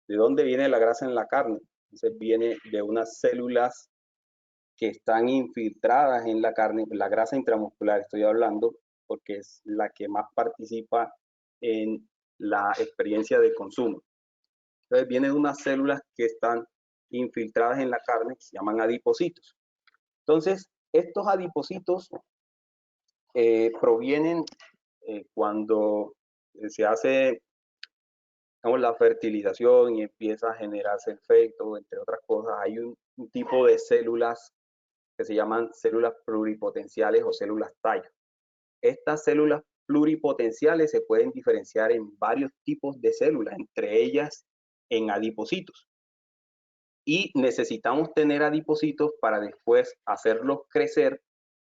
¿De dónde viene la grasa en la carne? Entonces viene de unas células que están infiltradas en la carne, la grasa intramuscular estoy hablando, porque es la que más participa en la experiencia de consumo. Entonces viene de unas células que están infiltradas en la carne, que se llaman adipocitos. Entonces, estos adipocitos provienen cuando se hace, digamos, la fertilización y empieza a generarse el feto, entre otras cosas. Hay un tipo de células que se llaman células pluripotenciales o células talla. Estas células pluripotenciales se pueden diferenciar en varios tipos de células, entre ellas en adipocitos. Y necesitamos tener adipocitos para después hacerlos crecer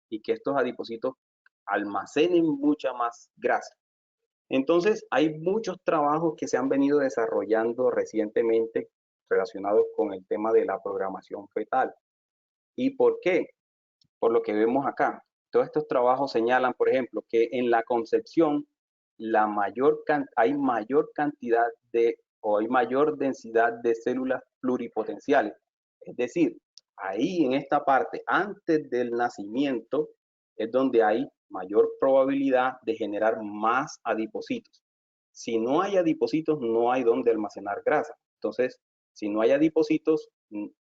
y que estos adipocitos almacenen mucha más grasa. Entonces, hay muchos trabajos que se han venido desarrollando recientemente relacionados con el tema de la programación fetal. ¿Y por qué? Por lo que vemos acá. Todos estos trabajos señalan, por ejemplo, que en la concepción hay mayor cantidad o hay mayor densidad de células pluripotenciales. Es decir, ahí en esta parte, antes del nacimiento, es donde hay mayor probabilidad de generar más adipocitos. Si no hay adipocitos, no hay donde almacenar grasa. Entonces, si no hay adipocitos,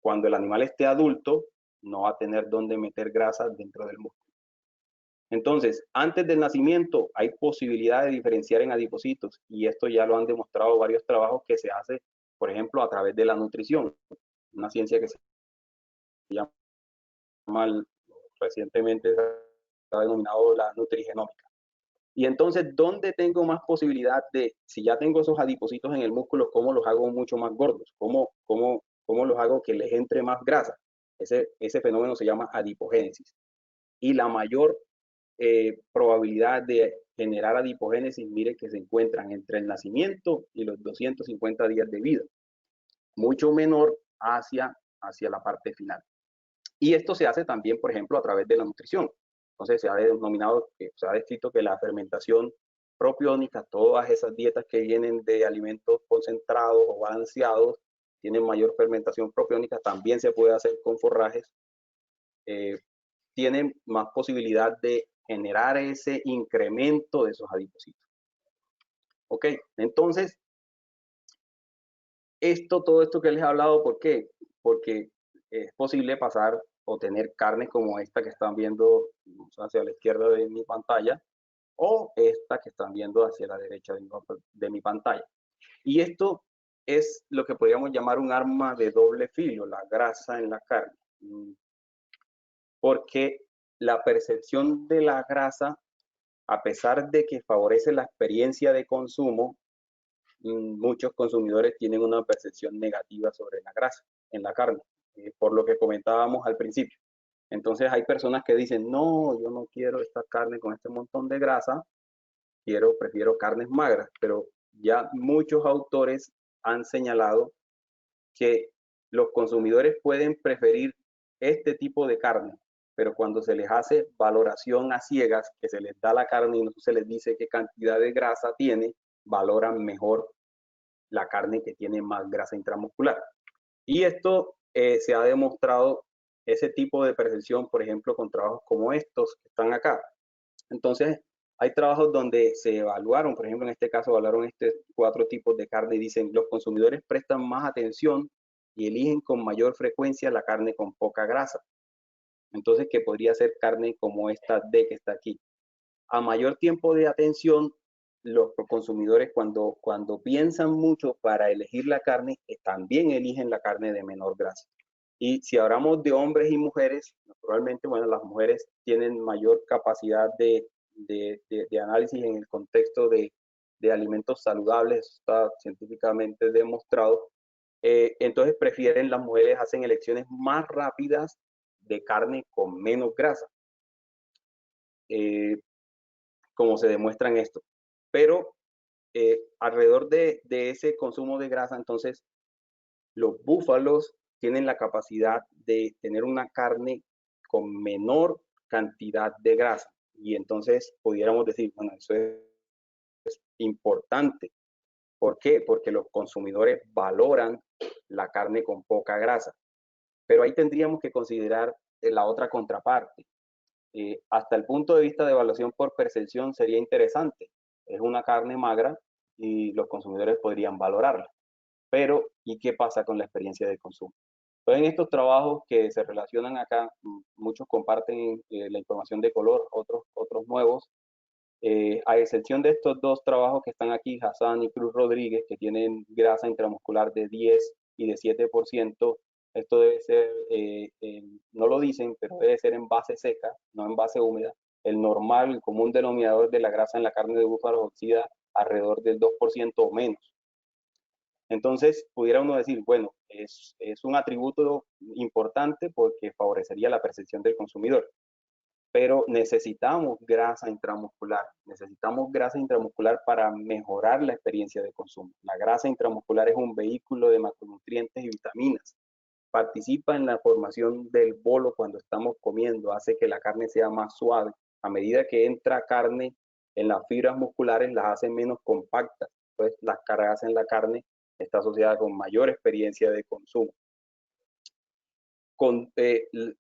cuando el animal esté adulto, no va a tener dónde meter grasa dentro del músculo. Entonces, antes del nacimiento hay posibilidad de diferenciar en adipocitos y esto ya lo han demostrado varios trabajos que se hace, por ejemplo, a través de la nutrición, una ciencia que se llama recientemente, se ha denominado la nutrigenómica. Y entonces, ¿dónde tengo más posibilidad de, si ya tengo esos adipocitos en el músculo, cómo los hago mucho más gordos? ¿Cómo los hago que les entre más grasa? Ese fenómeno se llama adipogénesis. Y la mayor probabilidad de generar adipogénesis, mire que se encuentran entre el nacimiento y los 250 días de vida. Mucho menor hacia la parte final. Y esto se hace también, por ejemplo, a través de la nutrición. Entonces se ha denominado, se ha descrito que la fermentación propiónica, todas esas dietas que vienen de alimentos concentrados o balanceados, tienen mayor fermentación propiónica, también se puede hacer con forrajes, tienen más posibilidad de generar ese incremento de esos adipocitos. Ok, entonces, todo esto que les he hablado, ¿por qué? Porque es posible pasar o tener carnes como esta que están viendo hacia la izquierda de mi pantalla o esta que están viendo hacia la derecha de mi pantalla. Y esto es lo que podríamos llamar un arma de doble filo, la grasa en la carne. Porque la percepción de la grasa, a pesar de que favorece la experiencia de consumo, muchos consumidores tienen una percepción negativa sobre la grasa en la carne, por lo que comentábamos al principio. Entonces hay personas que dicen, no, yo no quiero esta carne con este montón de grasa, prefiero carnes magras, pero ya muchos autores han señalado que los consumidores pueden preferir este tipo de carne, pero cuando se les hace valoración a ciegas, que se les da la carne y no se les dice qué cantidad de grasa tiene, valoran mejor la carne que tiene más grasa intramuscular. Y esto se ha demostrado, ese tipo de percepción, por ejemplo, con trabajos como estos que están acá. Entonces, hay trabajos donde se evaluaron, por ejemplo, en este caso, evaluaron 4 tipos de carne y dicen, los consumidores prestan más atención y eligen con mayor frecuencia la carne con poca grasa. Entonces, que podría ser carne como esta D que está aquí. A mayor tiempo de atención, los consumidores cuando piensan mucho para elegir la carne, también eligen la carne de menor grasa. Y si hablamos de hombres y mujeres, naturalmente, bueno, las mujeres tienen mayor capacidad de análisis en el contexto de alimentos saludables, está científicamente demostrado. Entonces prefieren, las mujeres hacen elecciones más rápidas de carne con menos grasa, como se demuestra en esto. Pero alrededor de ese consumo de grasa, entonces, los búfalos tienen la capacidad de tener una carne con menor cantidad de grasa. Y entonces pudiéramos decir, bueno, eso es importante. ¿Por qué? Porque los consumidores valoran la carne con poca grasa. Pero ahí tendríamos que considerar la otra contraparte. Hasta el punto de vista de evaluación por percepción sería interesante. Es una carne magra y los consumidores podrían valorarla. Pero, ¿y qué pasa con la experiencia de consumo? Entonces, en estos trabajos que se relacionan acá, muchos comparten la información de color, otros nuevos. A excepción de estos dos trabajos que están aquí, Hassan y Cruz Rodríguez, que tienen grasa intramuscular de 10 y de 7%, esto debe ser, no lo dicen, pero debe ser en base seca, no en base húmeda. El normal, el común denominador de la grasa en la carne de búfalo oscila alrededor del 2% o menos. Entonces, pudiera uno decir, bueno, es un atributo importante porque favorecería la percepción del consumidor, pero necesitamos grasa intramuscular para mejorar la experiencia de consumo. La grasa intramuscular es un vehículo de macronutrientes y vitaminas. Participa en la formación del bolo cuando estamos comiendo, hace que la carne sea más suave. A medida que entra carne en las fibras musculares, las hace menos compactas. Entonces, la grasa en la carne está asociada con mayor experiencia de consumo.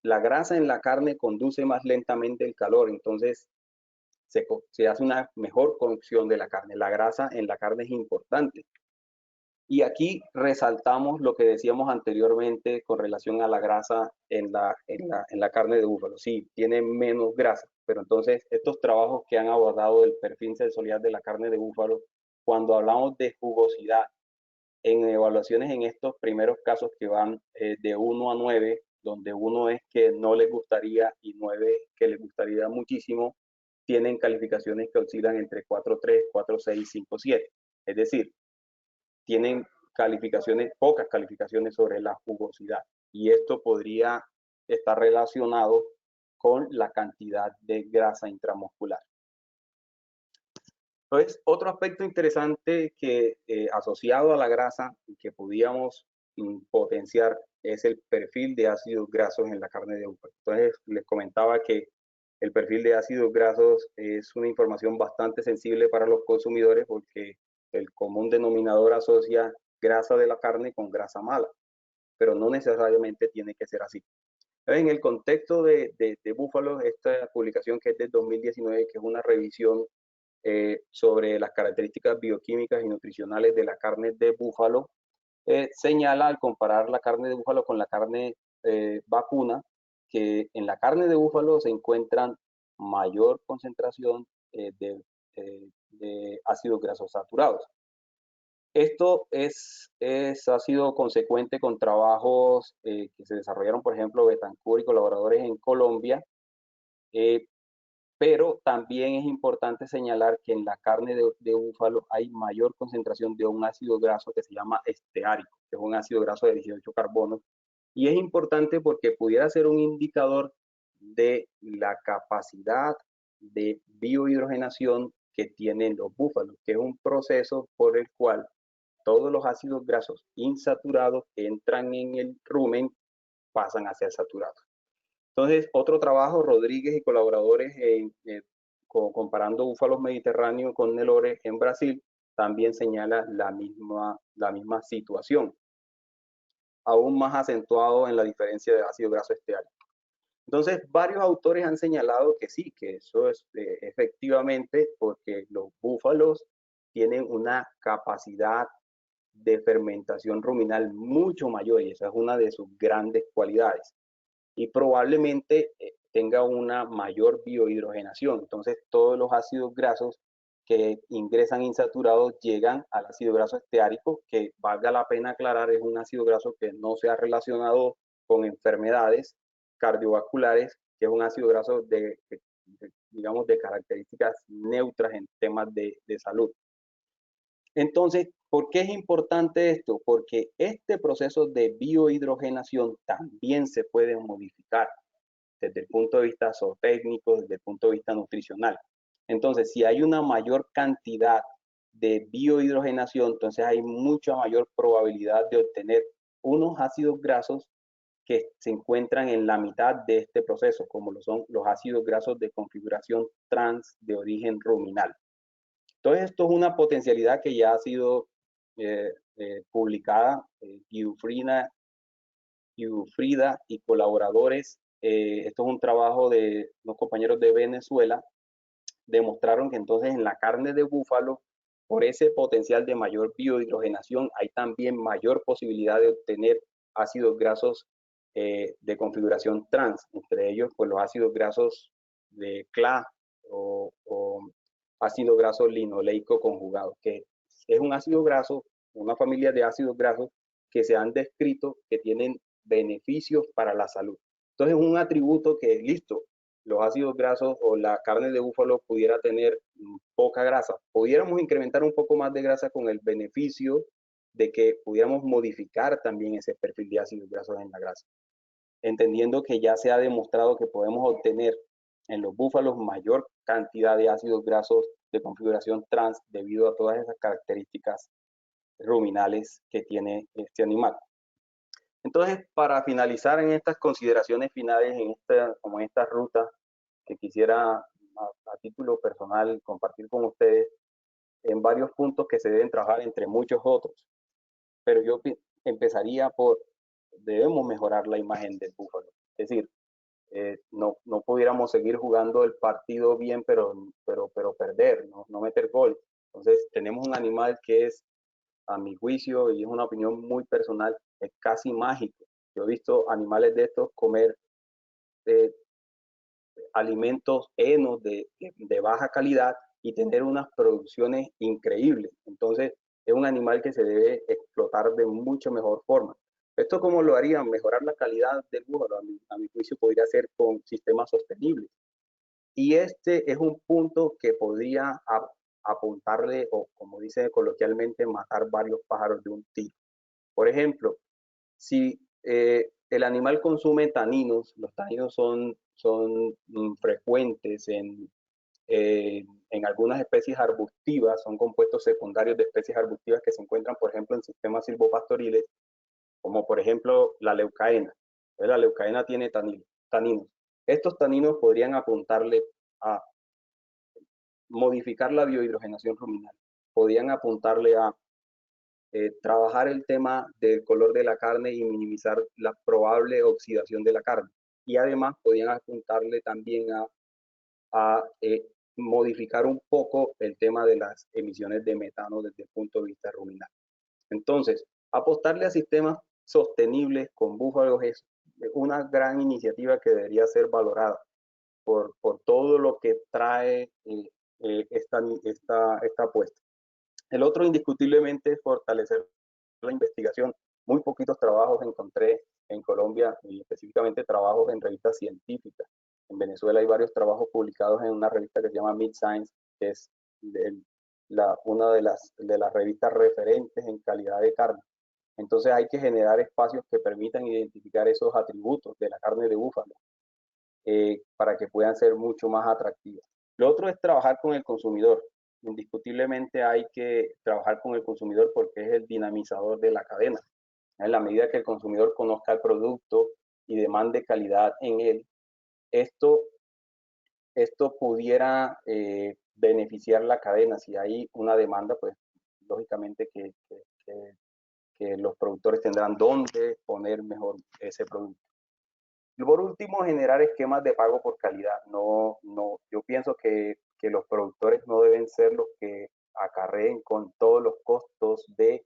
La grasa en la carne conduce más lentamente el calor, entonces se hace una mejor cocción de la carne. La grasa en la carne es importante. Y aquí resaltamos lo que decíamos anteriormente con relación a la grasa en la carne de búfalo. Sí, tiene menos grasa, pero entonces estos trabajos que han abordado el perfil sensorial de la carne de búfalo, cuando hablamos de jugosidad, en evaluaciones en estos primeros casos que van de 1 a 9, donde 1 es que no les gustaría y 9 que les gustaría muchísimo, tienen calificaciones que oscilan entre 4.3, 4.6, 5.7. Es decir, tienen pocas calificaciones sobre la jugosidad. Y esto podría estar relacionado con la cantidad de grasa intramuscular. Entonces, otro aspecto interesante que asociado a la grasa que podíamos potenciar es el perfil de ácidos grasos en la carne de búfalo. Entonces, les comentaba que el perfil de ácidos grasos es una información bastante sensible para los consumidores porque el común denominador asocia grasa de la carne con grasa mala, pero no necesariamente tiene que ser así. En el contexto de búfalos, esta publicación que es del 2019, que es una revisión sobre las características bioquímicas y nutricionales de la carne de búfalo, señala al comparar la carne de búfalo con la carne vacuna, que en la carne de búfalo se encuentran mayor concentración de ácidos grasos saturados. Esto ha sido consecuente con trabajos que se desarrollaron, por ejemplo, Betancourt y colaboradores en Colombia, pero también es importante señalar que en la carne de búfalo hay mayor concentración de un ácido graso que se llama esteárico, que es un ácido graso de 18 carbonos, y es importante porque pudiera ser un indicador de la capacidad de biohidrogenación que tienen los búfalos, que es un proceso por el cual todos los ácidos grasos insaturados que entran en el rumen pasan a ser saturados. Entonces, otro trabajo, Rodríguez y colaboradores comparando búfalos mediterráneos con Nelore en Brasil, también señala la misma situación, aún más acentuado en la diferencia de ácido graso esteárico. Entonces, varios autores han señalado que sí, que eso es efectivamente porque los búfalos tienen una capacidad de fermentación ruminal mucho mayor y esa es una de sus grandes cualidades. Y probablemente tenga una mayor biohidrogenación. Entonces, todos los ácidos grasos que ingresan insaturados llegan al ácido graso esteárico, que valga la pena aclarar, es un ácido graso que no se ha relacionado con enfermedades cardiovasculares, que es un ácido graso digamos, de características neutras en temas de salud. Entonces, ¿por qué es importante esto? Porque este proceso de biohidrogenación también se puede modificar desde el punto de vista zootécnico, desde el punto de vista nutricional. Entonces, si hay una mayor cantidad de biohidrogenación, entonces hay mucha mayor probabilidad de obtener unos ácidos grasos que se encuentran en la mitad de este proceso, como lo son los ácidos grasos de configuración trans de origen ruminal. Entonces, esto es una potencialidad que ya ha sido publicada. Giuffrida y colaboradores, esto es un trabajo de unos compañeros de Venezuela, demostraron que entonces en la carne de búfalo, por ese potencial de mayor biohidrogenación, hay también mayor posibilidad de obtener ácidos grasos de configuración trans, entre ellos pues los ácidos grasos de CLA o ácido graso linoleico conjugado, que es un ácido graso, una familia de ácidos grasos que se han descrito que tienen beneficios para la salud. Entonces, un atributo que, listo, los ácidos grasos o la carne de búfalo pudiera tener poca grasa. Pudiéramos incrementar un poco más de grasa con el beneficio de que pudiéramos modificar también ese perfil de ácidos grasos en la grasa, entendiendo que ya se ha demostrado que podemos obtener en los búfalos mayor cantidad de ácidos grasos de configuración trans debido a todas esas características ruminales que tiene este animal. Entonces, para finalizar en estas consideraciones finales, en esta ruta que quisiera a título personal compartir con ustedes, en varios puntos que se deben trabajar entre muchos otros. Pero yo empezaría por, debemos mejorar la imagen del búfalo. Es decir, no pudiéramos seguir jugando el partido bien, pero perder, no meter gol. Entonces, tenemos un animal que es, a mi juicio, y es una opinión muy personal, es casi mágico. Yo he visto animales de estos comer alimentos henos de baja calidad y tener unas producciones increíbles. Entonces, es un animal que se debe explotar de mucho mejor forma. ¿Esto cómo lo harían? Mejorar la calidad del búfalo, a mi juicio, podría ser con sistemas sostenibles. Y este es un punto que podría apuntarle, o como dice coloquialmente, matar varios pájaros de un tiro. Por ejemplo, si el animal consume taninos, los taninos son frecuentes en algunas especies arbustivas, son compuestos secundarios de especies arbustivas que se encuentran, por ejemplo, en sistemas silvopastoriles, como por ejemplo la leucaena. La leucaena tiene taninos. Estos taninos podrían apuntarle a modificar la biohidrogenación ruminal, podrían apuntarle a trabajar el tema del color de la carne y minimizar la probable oxidación de la carne. Y además podrían apuntarle también a modificar un poco el tema de las emisiones de metano desde el punto de vista ruminal. Entonces, apostarle a sistemas sostenibles con búfalos es una gran iniciativa que debería ser valorada por todo lo que trae esta apuesta. El otro, indiscutiblemente, es fortalecer la investigación. Muy poquitos trabajos encontré en Colombia, y específicamente trabajos en revistas científicas. En Venezuela hay varios trabajos publicados en una revista que se llama Mid Science, que es una de las revistas referentes en calidad de carne. Entonces hay que generar espacios que permitan identificar esos atributos de la carne de búfalo para que puedan ser mucho más atractivas. Lo otro es trabajar con el consumidor. Indiscutiblemente hay que trabajar con el consumidor porque es el dinamizador de la cadena. En la medida que el consumidor conozca el producto y demande calidad en él, esto pudiera beneficiar la cadena. Si hay una demanda, pues lógicamente que los productores tendrán dónde poner mejor ese producto. Y por último, generar esquemas de pago por calidad. Yo pienso que los productores no deben ser los que acarreen con todos los costos de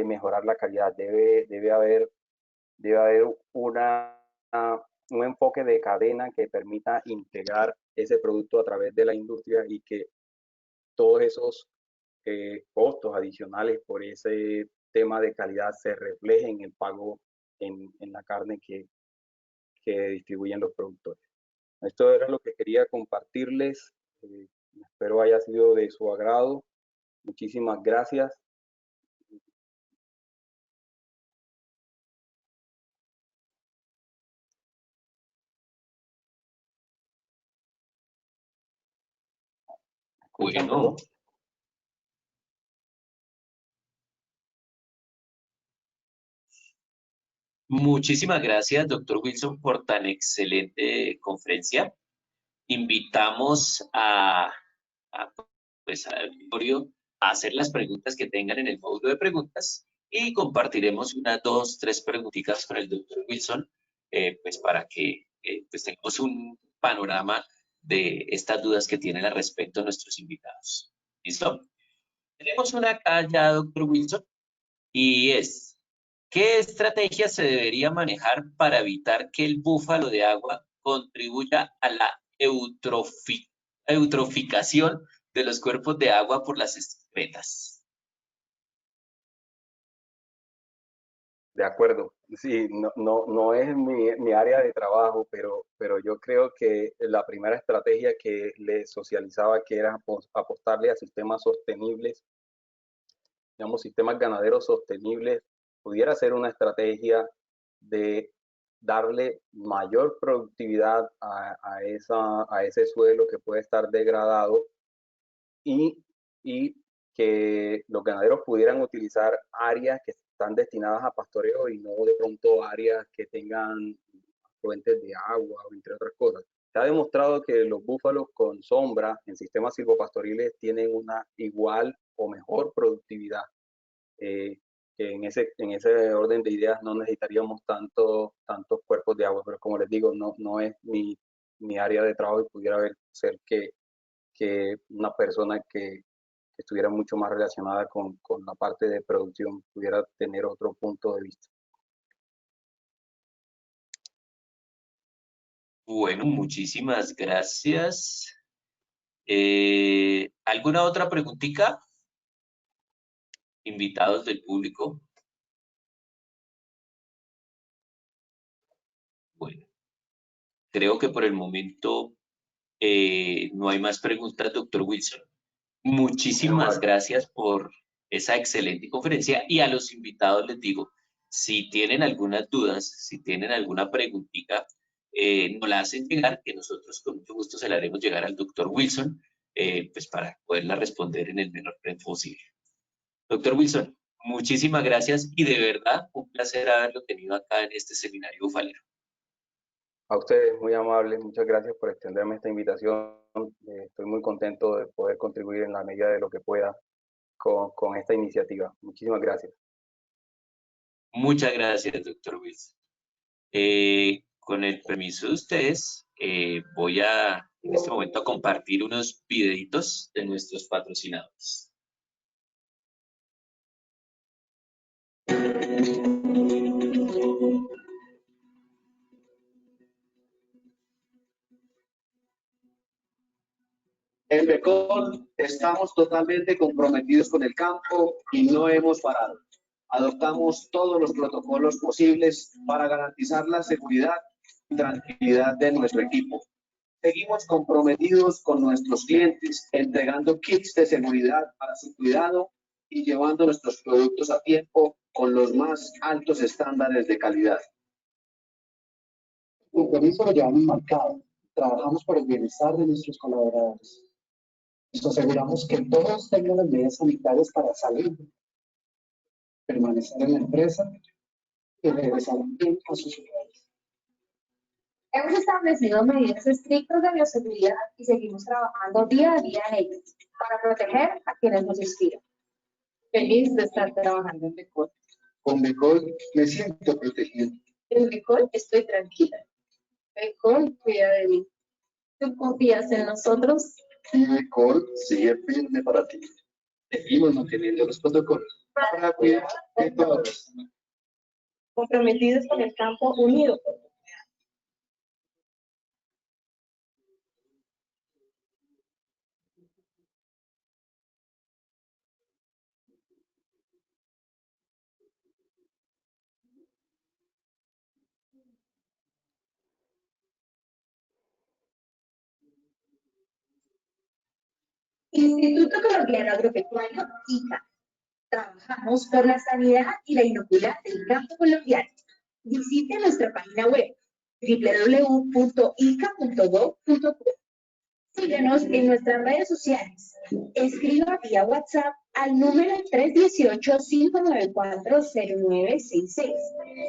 mejorar la calidad. Debe haber un enfoque de cadena que permita integrar ese producto a través de la industria y que todos esos costos adicionales por ese tema de calidad se reflejen en el pago en la carne que distribuyen los productores. Esto era lo que quería compartirles. Espero haya sido de su agrado. Muchísimas gracias. Bueno, Muchísimas gracias, doctor Wilson, por tan excelente conferencia. Invitamos pues, al auditorio a hacer las preguntas que tengan en el módulo de preguntas y compartiremos unas 2, 3 preguntitas con el doctor Wilson, pues para que pues tengamos un panorama de estas dudas que tienen al respecto nuestros invitados. ¿Listo? Tenemos una acá ya, doctor Wilson, y es, ¿qué estrategia se debería manejar para evitar que el búfalo de agua contribuya a la eutroficación de los cuerpos de agua por las excretas? De acuerdo, sí, no es mi área de trabajo, pero yo creo que la primera estrategia que le socializaba que era apostarle a sistemas sostenibles, digamos, sistemas ganaderos sostenibles, pudiera ser una estrategia de darle mayor productividad a ese suelo que puede estar degradado y que los ganaderos pudieran utilizar áreas que están destinadas a pastoreo y no de pronto áreas que tengan fuentes de agua, entre otras cosas. Se ha demostrado que los búfalos con sombra en sistemas silvopastoriles tienen una igual o mejor productividad. Que en ese orden de ideas no necesitaríamos tantos cuerpos de agua, pero como les digo, no es mi área de trabajo y pudiera ser que una persona que estuviera mucho más relacionada con la parte de producción pudiera tener otro punto de vista. Bueno, muchísimas gracias. ¿Alguna otra preguntita? Invitados del público. Bueno, creo que por el momento no hay más preguntas, doctor Wilson. Muchísimas gracias por esa excelente conferencia y a los invitados les digo, si tienen algunas dudas, si tienen alguna preguntita, nos la hacen llegar, que nosotros con mucho gusto se la haremos llegar al doctor Wilson, pues para poderla responder en el menor tiempo posible. Doctor Wilson, muchísimas gracias y de verdad un placer haberlo tenido acá en este seminario bufalero. A ustedes, muy amables, muchas gracias por extenderme esta invitación. Estoy muy contento de poder contribuir en la medida de lo que pueda con esta iniciativa. Muchísimas gracias. Muchas gracias, doctor Wilson. Con el permiso de ustedes, voy en este momento a compartir unos videitos de nuestros patrocinadores. En Becol estamos totalmente comprometidos con el campo y no hemos parado. Adoptamos todos los protocolos posibles para garantizar la seguridad y tranquilidad de nuestro equipo. Seguimos comprometidos con nuestros clientes, entregando kits de seguridad para su cuidado y llevando nuestros productos a tiempo con los más altos estándares de calidad. El compromiso lo llevamos marcado. Trabajamos por el bienestar de nuestros colaboradores. Nos aseguramos que todos tengan las medidas sanitarias para salir, permanecer en la empresa y regresar bien a sus hogares. Hemos establecido medidas estrictas de bioseguridad y seguimos trabajando día a día en ellas para proteger a quienes nos inspiran. Feliz de estar trabajando en Becol. Con Becol me siento protegido. En Becol estoy tranquila. Becol cuida de mí. ¿Tú confías en nosotros? Y Becol sigue firme para ti. Seguimos manteniendo los protocolos para cuidar de todos. Comprometidos con el campo, unidos. Instituto Colombiano Agropecuario, ICA. Trabajamos por la sanidad y la inocuidad del campo colombiano. Visite nuestra página web www.ica.gov.co. Síguenos en nuestras redes sociales. Escriba vía WhatsApp al número 318-594-0966,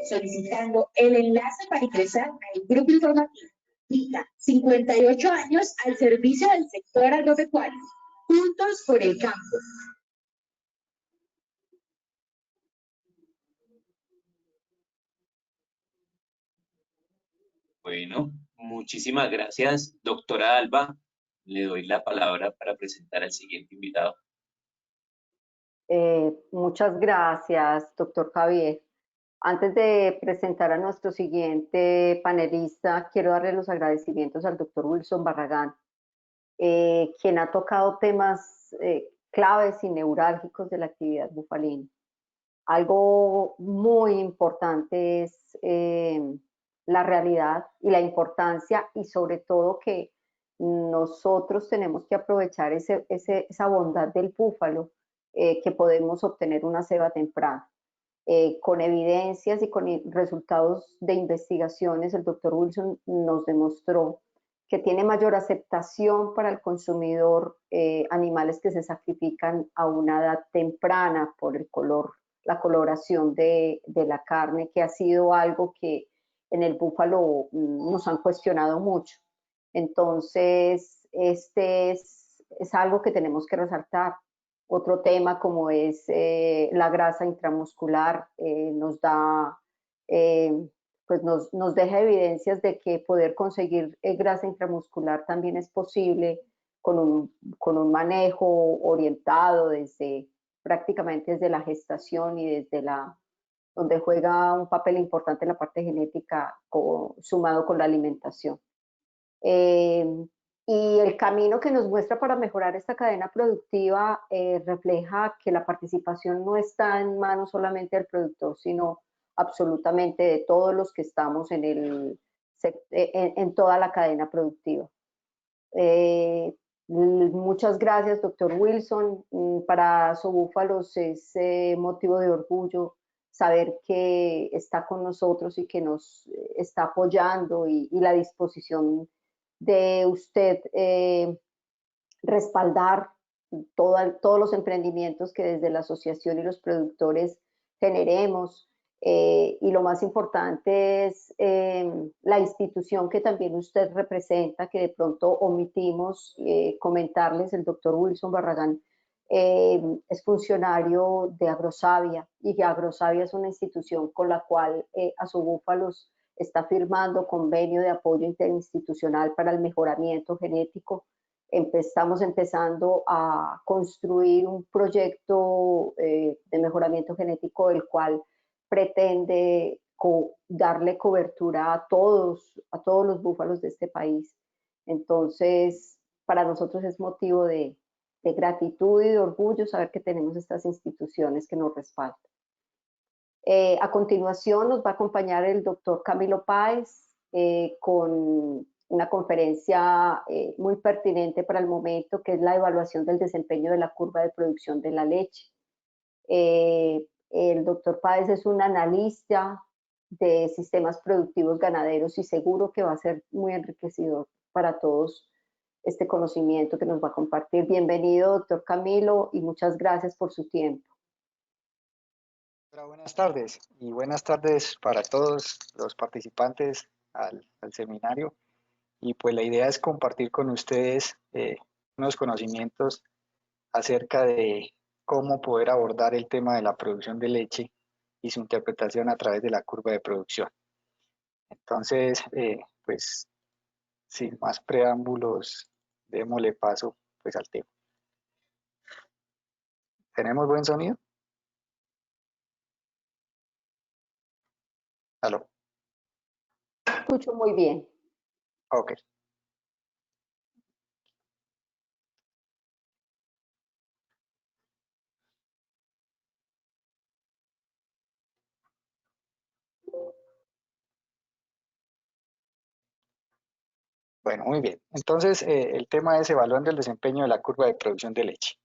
solicitando el enlace para ingresar al grupo informativo. Vita, 58 años al servicio del sector agropecuario. Juntos por el campo. Bueno, muchísimas gracias, doctora Alba. Le doy la palabra para presentar al siguiente invitado. Muchas gracias, doctor Javier. Antes de presentar a nuestro siguiente panelista, quiero darle los agradecimientos al doctor Wilson Barragán, quien ha tocado temas claves y neurálgicos de la actividad bufalina. Algo muy importante es la realidad y la importancia, y sobre todo que nosotros tenemos que aprovechar esa bondad del búfalo, que podemos obtener una ceba temprana. Con evidencias y con resultados de investigaciones, el doctor Wilson nos demostró que tiene mayor aceptación para el consumidor animales que se sacrifican a una edad temprana por el color, la coloración de la carne, que ha sido algo que en el búfalo nos han cuestionado mucho. Entonces, este es algo que tenemos que resaltar. Otro tema como es la grasa intramuscular nos da, pues nos deja evidencias de que poder conseguir grasa intramuscular también es posible con un manejo orientado desde prácticamente desde la gestación y desde donde juega un papel importante la parte genética sumado con la alimentación. Y el camino que nos muestra para mejorar esta cadena productiva refleja que la participación no está en manos solamente del productor, sino absolutamente de todos los que estamos en toda la cadena productiva. Muchas gracias, doctor Wilson. Para Sobúfalos es motivo de orgullo saber que está con nosotros y que nos está apoyando, y la disposición de usted respaldar todos los emprendimientos que desde la asociación y los productores generemos. Y lo más importante es la institución que también usted representa, que de pronto omitimos comentarles. El doctor Wilson Barragán es funcionario de Agrosavia, y que Agrosavia es una institución con la cual Asobúfalos está firmando convenio de apoyo interinstitucional para el mejoramiento genético. Estamos empezando a construir un proyecto de mejoramiento genético, el cual pretende darle cobertura a todos los búfalos de este país. Entonces, para nosotros es motivo de gratitud y de orgullo saber que tenemos estas instituciones que nos respaldan. A continuación nos va a acompañar el doctor Camilo Páez con una conferencia muy pertinente para el momento, que es la evaluación del desempeño de la curva de producción de la leche. El doctor Páez es un analista de sistemas productivos ganaderos, y seguro que va a ser muy enriquecedor para todos este conocimiento que nos va a compartir. Bienvenido, doctor Camilo, y muchas gracias por su tiempo. Buenas tardes, y buenas tardes para todos los participantes al seminario. Y pues la idea es compartir con ustedes unos conocimientos acerca de cómo poder abordar el tema de la producción de leche y su interpretación a través de la curva de producción. Entonces, pues sin más preámbulos, démosle paso pues al tema. ¿Tenemos buen sonido? ¿Aló? Escucho muy bien. Ok. Bueno, muy bien. Entonces, el tema es evaluando el desempeño de la curva de producción de leche.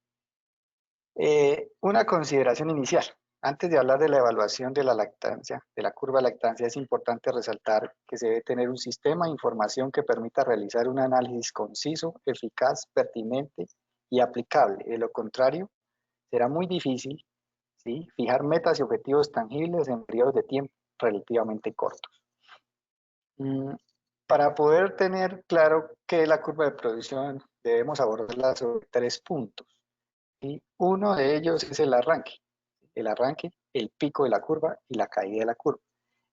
Una consideración inicial. Antes de hablar de la evaluación de la lactancia, de la curva de lactancia, es importante resaltar que se debe tener un sistema de información que permita realizar un análisis conciso, eficaz, pertinente y aplicable. De lo contrario, será muy difícil, ¿sí?, fijar metas y objetivos tangibles en periodos de tiempo relativamente cortos. Para poder tener claro qué es la curva de producción, debemos abordarla sobre 3 puntos. ¿Sí? Uno de ellos es el arranque, el pico de la curva y la caída de la curva.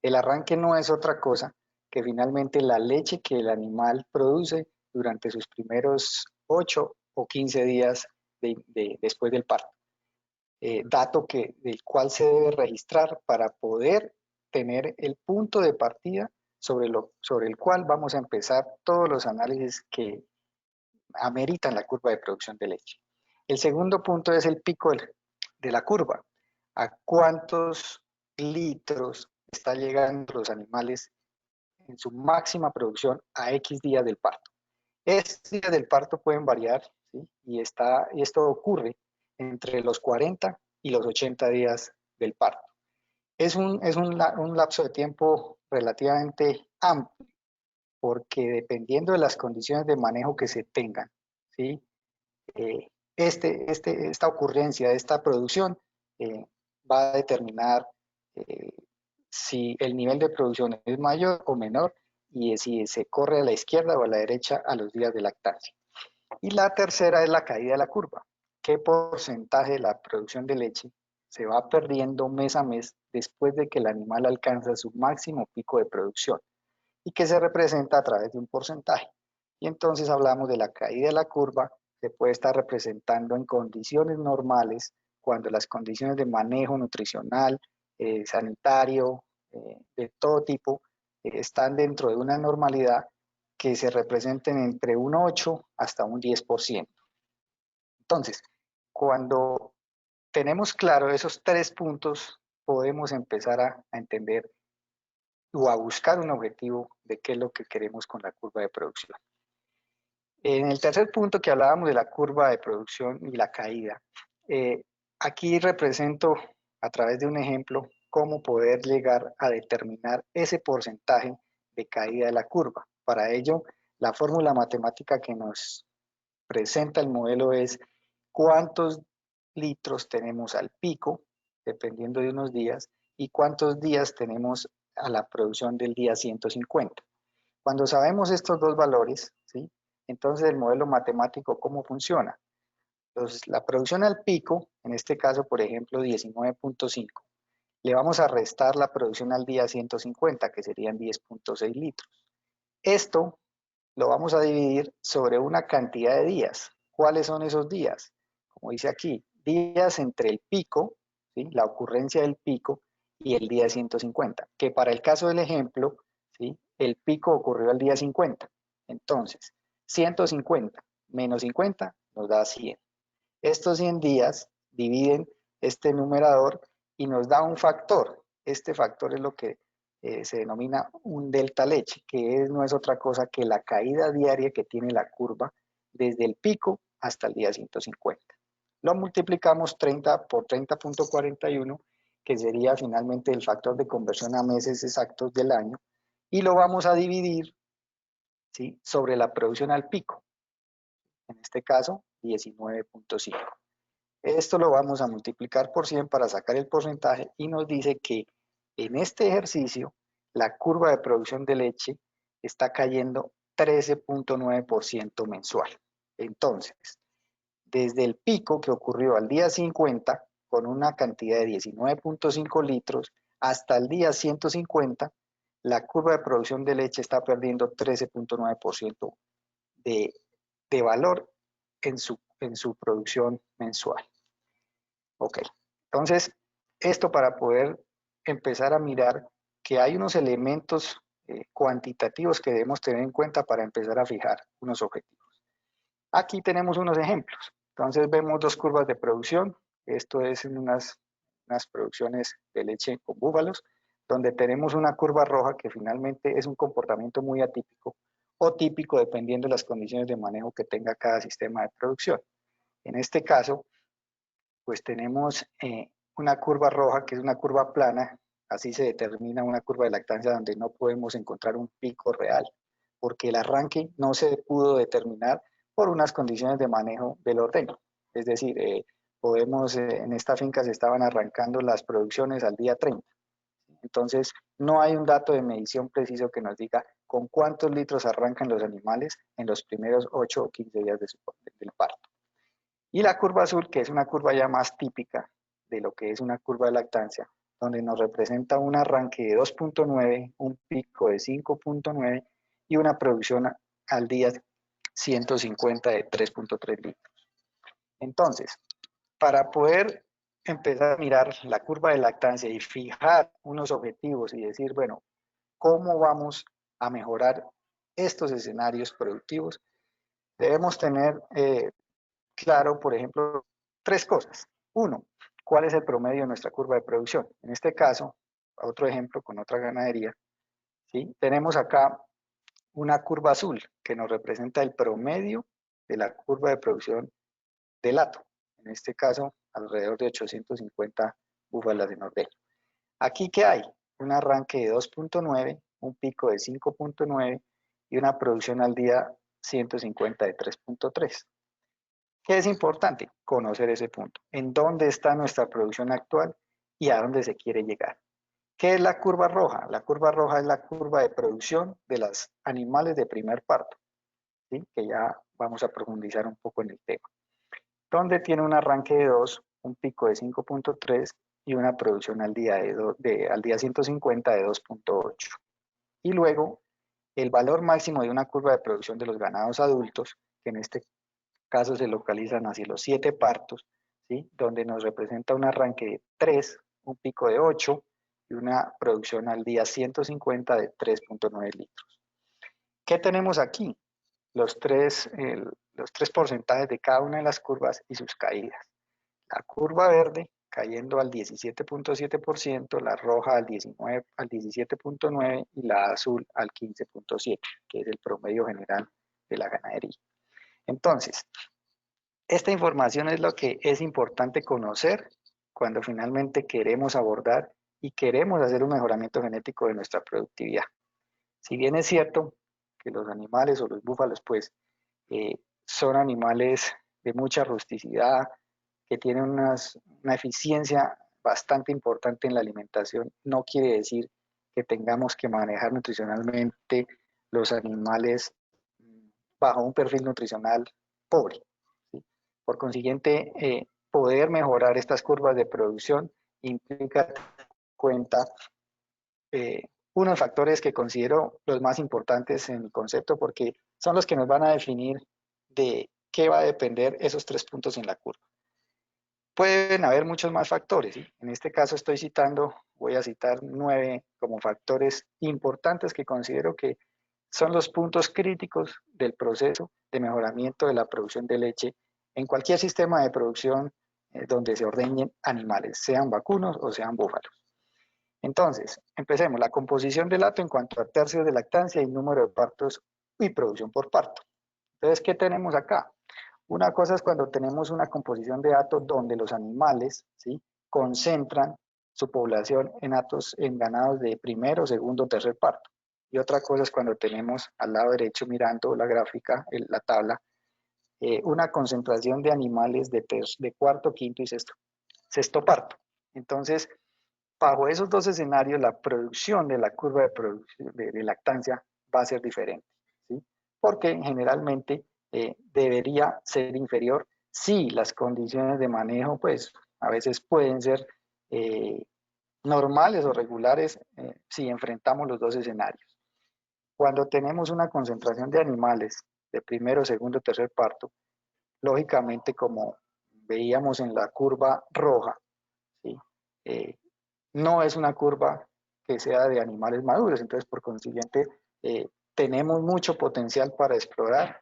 El arranque no es otra cosa que finalmente la leche que el animal produce durante sus primeros 8 o 15 días después del parto. Dato del cual se debe registrar para poder tener el punto de partida sobre el cual vamos a empezar todos los análisis que ameritan la curva de producción de leche. El segundo punto es el pico de la curva. ¿A cuántos litros está llegando los animales en su máxima producción a X días del parto? Estos días del parto pueden variar, ¿sí? Y esto ocurre entre los 40 y los 80 días del parto. Es un lapso de tiempo relativamente amplio, porque dependiendo de las condiciones de manejo que se tengan, ¿sí?, esta ocurrencia, esta producción va a determinar si el nivel de producción es mayor o menor y si se corre a la izquierda o a la derecha a los días de lactancia. Y la tercera es la caída de la curva. ¿Qué porcentaje de la producción de leche se va perdiendo mes a mes después de que el animal alcanza su máximo pico de producción? Y que se representa a través de un porcentaje. Y entonces hablamos de la caída de la curva, se puede estar representando en condiciones normales, cuando las condiciones de manejo nutricional, sanitario, de todo tipo, están dentro de una normalidad, que se representen entre un 8 hasta un 10%. Entonces, cuando tenemos claro esos 3 puntos, podemos empezar a entender o a buscar un objetivo de qué es lo que queremos con la curva de producción. En el tercer punto que hablábamos de la curva de producción y la caída, aquí represento a través de un ejemplo cómo poder llegar a determinar ese porcentaje de caída de la curva. Para ello, la fórmula matemática que nos presenta el modelo es cuántos litros tenemos al pico, dependiendo de unos días, y cuántos días tenemos a la producción del día 150. Cuando sabemos estos dos valores, ¿sí?, entonces el modelo matemático, ¿cómo funciona? Entonces, la producción al pico, en este caso, por ejemplo, 19.5, le vamos a restar la producción al día 150, que serían 10.6 litros. Esto lo vamos a dividir sobre una cantidad de días. ¿Cuáles son esos días? Como dice aquí, días entre el pico, ¿sí?, la ocurrencia del pico, y el día 150, que para el caso del ejemplo, ¿sí?, el pico ocurrió al día 50. Entonces, 150 menos 50 nos da 100. Estos 100 días dividen este numerador y nos da un factor. Este factor es lo que se denomina un delta leche, que no es otra cosa que la caída diaria que tiene la curva desde el pico hasta el día 150. Lo multiplicamos 30 por 30.41, que sería finalmente el factor de conversión a meses exactos del año, y lo vamos a dividir, ¿sí?, sobre la producción al pico, en este caso 19.5. Esto lo vamos a multiplicar por 100 para sacar el porcentaje, y nos dice que en este ejercicio la curva de producción de leche está cayendo 13.9% mensual. Entonces, desde el pico que ocurrió al día 50, con una cantidad de 19.5 litros, hasta el día 150, la curva de producción de leche está perdiendo 13.9% de valor en su producción mensual. Ok, entonces, esto para poder empezar a mirar que hay unos elementos cuantitativos que debemos tener en cuenta para empezar a fijar unos objetivos. Aquí tenemos unos ejemplos. Entonces vemos dos curvas de producción. Esto es en unas producciones de leche con búfalos, donde tenemos una curva roja que finalmente es un comportamiento muy atípico o típico dependiendo de las condiciones de manejo que tenga cada sistema de producción. En este caso, pues tenemos una curva roja, que es una curva plana. Así se determina una curva de lactancia donde no podemos encontrar un pico real, porque el arranque no se pudo determinar por unas condiciones de manejo del ordeño. Es decir, en esta finca se estaban arrancando las producciones al día 30. Entonces, no hay un dato de medición preciso que nos diga con cuántos litros arrancan los animales en los primeros 8 o 15 días del parto. Y la curva azul, que es una curva ya más típica de lo que es una curva de lactancia, donde nos representa un arranque de 2.9, un pico de 5.9 y una producción al día 150 de 3.3 litros. Entonces, para poder empezar a mirar la curva de lactancia y fijar unos objetivos y decir, bueno, ¿cómo vamos a mejorar estos escenarios productivos? Debemos tener claro, por ejemplo, 3 cosas. 1, ¿cuál es el promedio de nuestra curva de producción? En este caso, otro ejemplo con otra ganadería, ¿sí? Tenemos acá una curva azul que nos representa el promedio de la curva de producción del hato. En este caso, alrededor de 850 búfalas en ordeño. Aquí, ¿qué hay? Un arranque de 2.9, un pico de 5.9 y una producción al día 150 de 3.3. ¿Qué es importante? Conocer ese punto. ¿En dónde está nuestra producción actual y a dónde se quiere llegar? ¿Qué es la curva roja? La curva roja es la curva de producción de los animales de primer parto, ¿sí? Que ya vamos a profundizar un poco en el tema. Donde tiene un arranque de 2, un pico de 5.3 y una producción al día, al día 150 de 2.8. Y luego el valor máximo de una curva de producción de los ganados adultos, que en este caso se localizan hacia los 7 partos, ¿sí? Donde nos representa un arranque de 3, un pico de 8 y una producción al día 150 de 3.9 litros. ¿Qué tenemos aquí? Los tres porcentajes de cada una de las curvas y sus caídas. La curva verde cayendo al 17.7%, la roja al 17.9% y la azul al 15.7%, que es el promedio general de la ganadería. Entonces, esta información es lo que es importante conocer cuando finalmente queremos abordar y queremos hacer un mejoramiento genético de nuestra productividad. Si bien es cierto que los animales o los búfalos pues son animales de mucha rusticidad, que tienen una eficiencia bastante importante en la alimentación, no quiere decir que tengamos que manejar nutricionalmente los animales bajo un perfil nutricional pobre, ¿sí? Por consiguiente, poder mejorar estas curvas de producción implica tener en cuenta unos factores que considero los más importantes en mi concepto porque son los que nos van a definir de qué va a depender esos 3 puntos en la curva. Pueden haber muchos más factores, ¿sí? En este caso voy a citar 9 como factores importantes que considero que son los puntos críticos del proceso de mejoramiento de la producción de leche en cualquier sistema de producción donde se ordeñen animales, sean vacunos o sean búfalos. Entonces, empecemos. La composición del hato en cuanto a tercios de lactancia y número de partos y producción por parto. Entonces, ¿qué tenemos acá? Una cosa es cuando tenemos una composición de hato donde los animales, ¿sí?, concentran su población en ganados de primero, segundo, tercer parto. Y otra cosa es cuando tenemos al lado derecho, mirando la gráfica, la tabla, una concentración de animales de cuarto, quinto y sexto parto. Entonces, bajo esos 2 escenarios, la producción de la curva de lactancia va a ser diferente, ¿sí? Porque generalmente debería ser inferior si las condiciones de manejo, pues, a veces pueden ser normales o regulares si enfrentamos los 2 escenarios. Cuando tenemos una concentración de animales de primero, segundo, tercer parto, lógicamente, como veíamos en la curva roja, ¿sí?, no es una curva que sea de animales maduros, entonces por consiguiente tenemos mucho potencial para explorar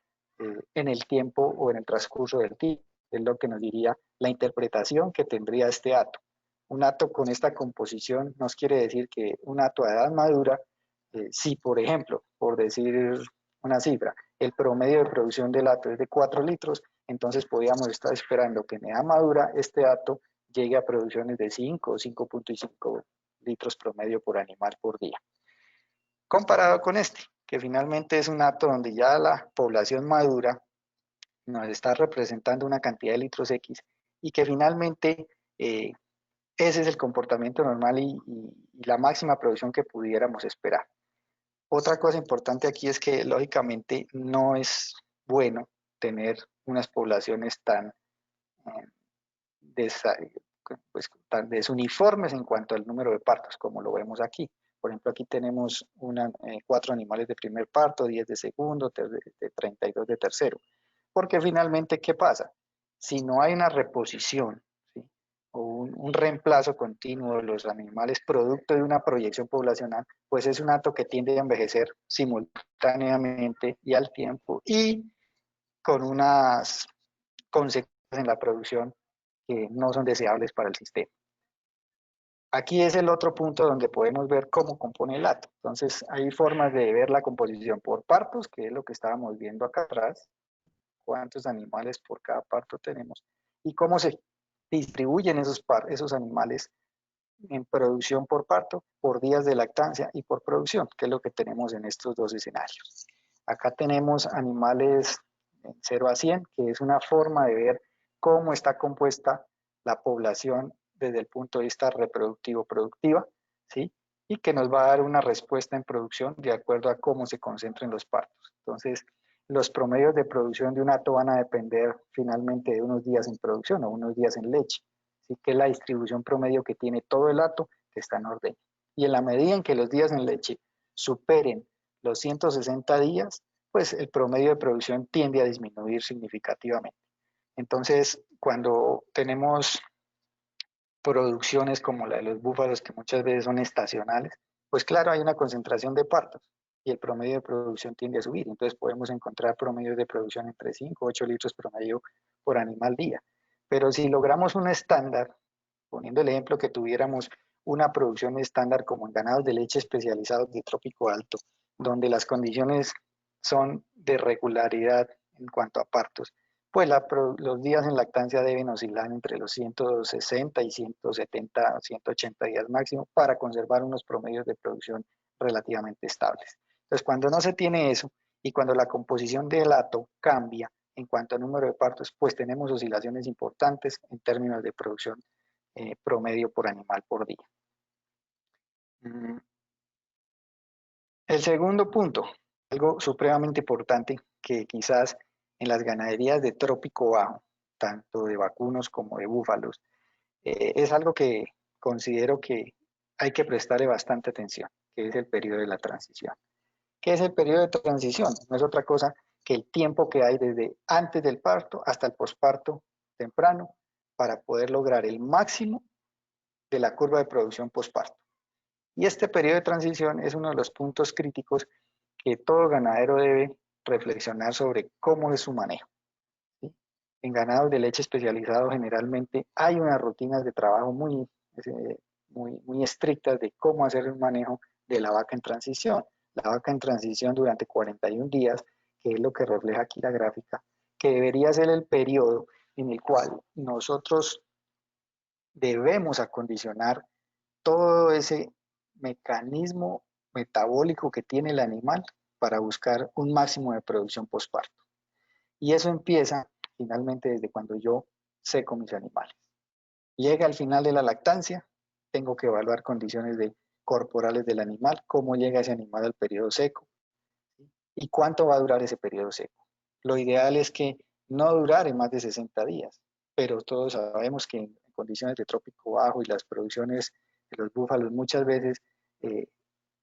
en el tiempo o en el transcurso del tiempo, es lo que nos diría la interpretación que tendría este hato. Un hato con esta composición nos quiere decir que un hato a edad madura, si por ejemplo, por decir una cifra, el promedio de producción del hato es de 4 litros, entonces podríamos estar esperando que en edad madura este hato llegue a producciones de 5 o 5.5 litros promedio por animal por día. Comparado con este, que finalmente es un hato donde ya la población madura nos está representando una cantidad de litros X y que finalmente ese es el comportamiento normal y la máxima producción que pudiéramos esperar. Otra cosa importante aquí es que lógicamente no es bueno tener unas poblaciones tan tan desuniformes en cuanto al número de partos, como lo vemos aquí. Por ejemplo, aquí tenemos 4 animales de primer parto, 10 de segundo, 32 de tercero. Porque finalmente, ¿qué pasa? Si no hay una reposición, ¿sí?, o un reemplazo continuo de los animales producto de una proyección poblacional, pues es un hato que tiende a envejecer simultáneamente y al tiempo y con unas consecuencias en la producción que no son deseables para el sistema. Aquí es el otro punto donde podemos ver cómo compone el hato. Entonces, hay formas de ver la composición por partos, que es lo que estábamos viendo acá atrás, cuántos animales por cada parto tenemos, y cómo se distribuyen esos animales en producción por parto, por días de lactancia y por producción, que es lo que tenemos en estos dos escenarios. Acá tenemos animales en 0 a 100, que es una forma de ver cómo está compuesta la población desde el punto de vista reproductivo-productiva, ¿sí?, y que nos va a dar una respuesta en producción de acuerdo a cómo se concentren los partos. Entonces, los promedios de producción de un hato van a depender finalmente de unos días en producción o unos días en leche. Así que la distribución promedio que tiene todo el hato está en orden. Y en la medida en que los días en leche superen los 160 días, pues el promedio de producción tiende a disminuir significativamente. Entonces, cuando tenemos producciones como la de los búfalos, que muchas veces son estacionales, pues claro, hay una concentración de partos y el promedio de producción tiende a subir. Entonces podemos encontrar promedios de producción entre 5 o 8 litros promedio por animal día. Pero si logramos un estándar, poniendo el ejemplo que tuviéramos una producción estándar como en ganados de leche especializados de trópico alto, donde las condiciones son de regularidad en cuanto a partos, pues los días en lactancia deben oscilar entre los 160 y 170, 180 días máximo para conservar unos promedios de producción relativamente estables. Entonces, cuando no se tiene eso y cuando la composición del hato cambia en cuanto al número de partos, pues tenemos oscilaciones importantes en términos de producción promedio por animal por día. El segundo punto, algo supremamente importante que quizás en las ganaderías de trópico bajo, tanto de vacunos como de búfalos, es algo que considero que hay que prestarle bastante atención, que es el periodo de la transición. ¿Qué es el periodo de transición? No es otra cosa que el tiempo que hay desde antes del parto hasta el posparto temprano para poder lograr el máximo de la curva de producción posparto. Y este periodo de transición es uno de los puntos críticos que todo ganadero debe reflexionar sobre cómo es su manejo. ¿Sí? En ganados de leche especializado generalmente hay unas rutinas de trabajo muy estrictas de cómo hacer el manejo de la vaca en transición. La vaca en transición durante 41 días, que es lo que refleja aquí la gráfica, que debería ser el periodo en el cual nosotros debemos acondicionar todo ese mecanismo metabólico que tiene el animal para buscar un máximo de producción posparto. Y eso empieza finalmente desde cuando yo seco mis animales. Llega al final de la lactancia, tengo que evaluar condiciones corporales del animal, cómo llega ese animal al periodo seco y cuánto va a durar ese periodo seco. Lo ideal es que no durare más de 60 días, pero todos sabemos que en condiciones de trópico bajo y las producciones de los búfalos muchas veces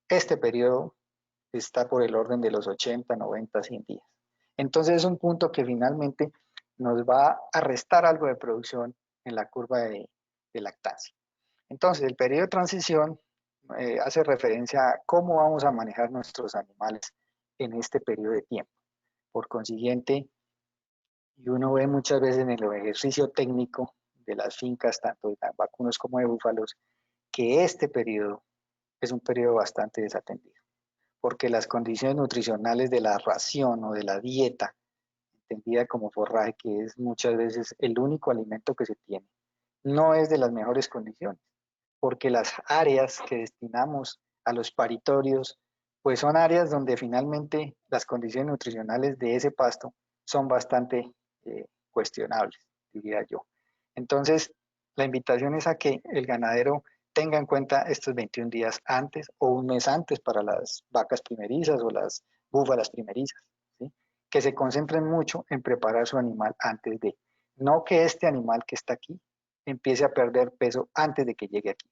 este periodo está por el orden de los 80, 90, 100 días. Entonces es un punto que finalmente nos va a restar algo de producción en la curva de lactancia. Entonces el periodo de transición hace referencia a cómo vamos a manejar nuestros animales en este periodo de tiempo. Por consiguiente, y uno ve muchas veces en el ejercicio técnico de las fincas, tanto de vacunos como de búfalos, que este periodo es un periodo bastante desatendido, porque las condiciones nutricionales de la ración o de la dieta, entendida como forraje, que es muchas veces el único alimento que se tiene, no es de las mejores condiciones, porque las áreas que destinamos a los paritorios, pues son áreas donde finalmente las condiciones nutricionales de ese pasto son bastante cuestionables, diría yo. Entonces, la invitación es a que el ganadero tenga en cuenta estos 21 días antes o un mes antes para las vacas primerizas o las búfalas primerizas, ¿sí? Que se concentren mucho en preparar su animal antes de, no que este animal que está aquí empiece a perder peso antes de que llegue aquí.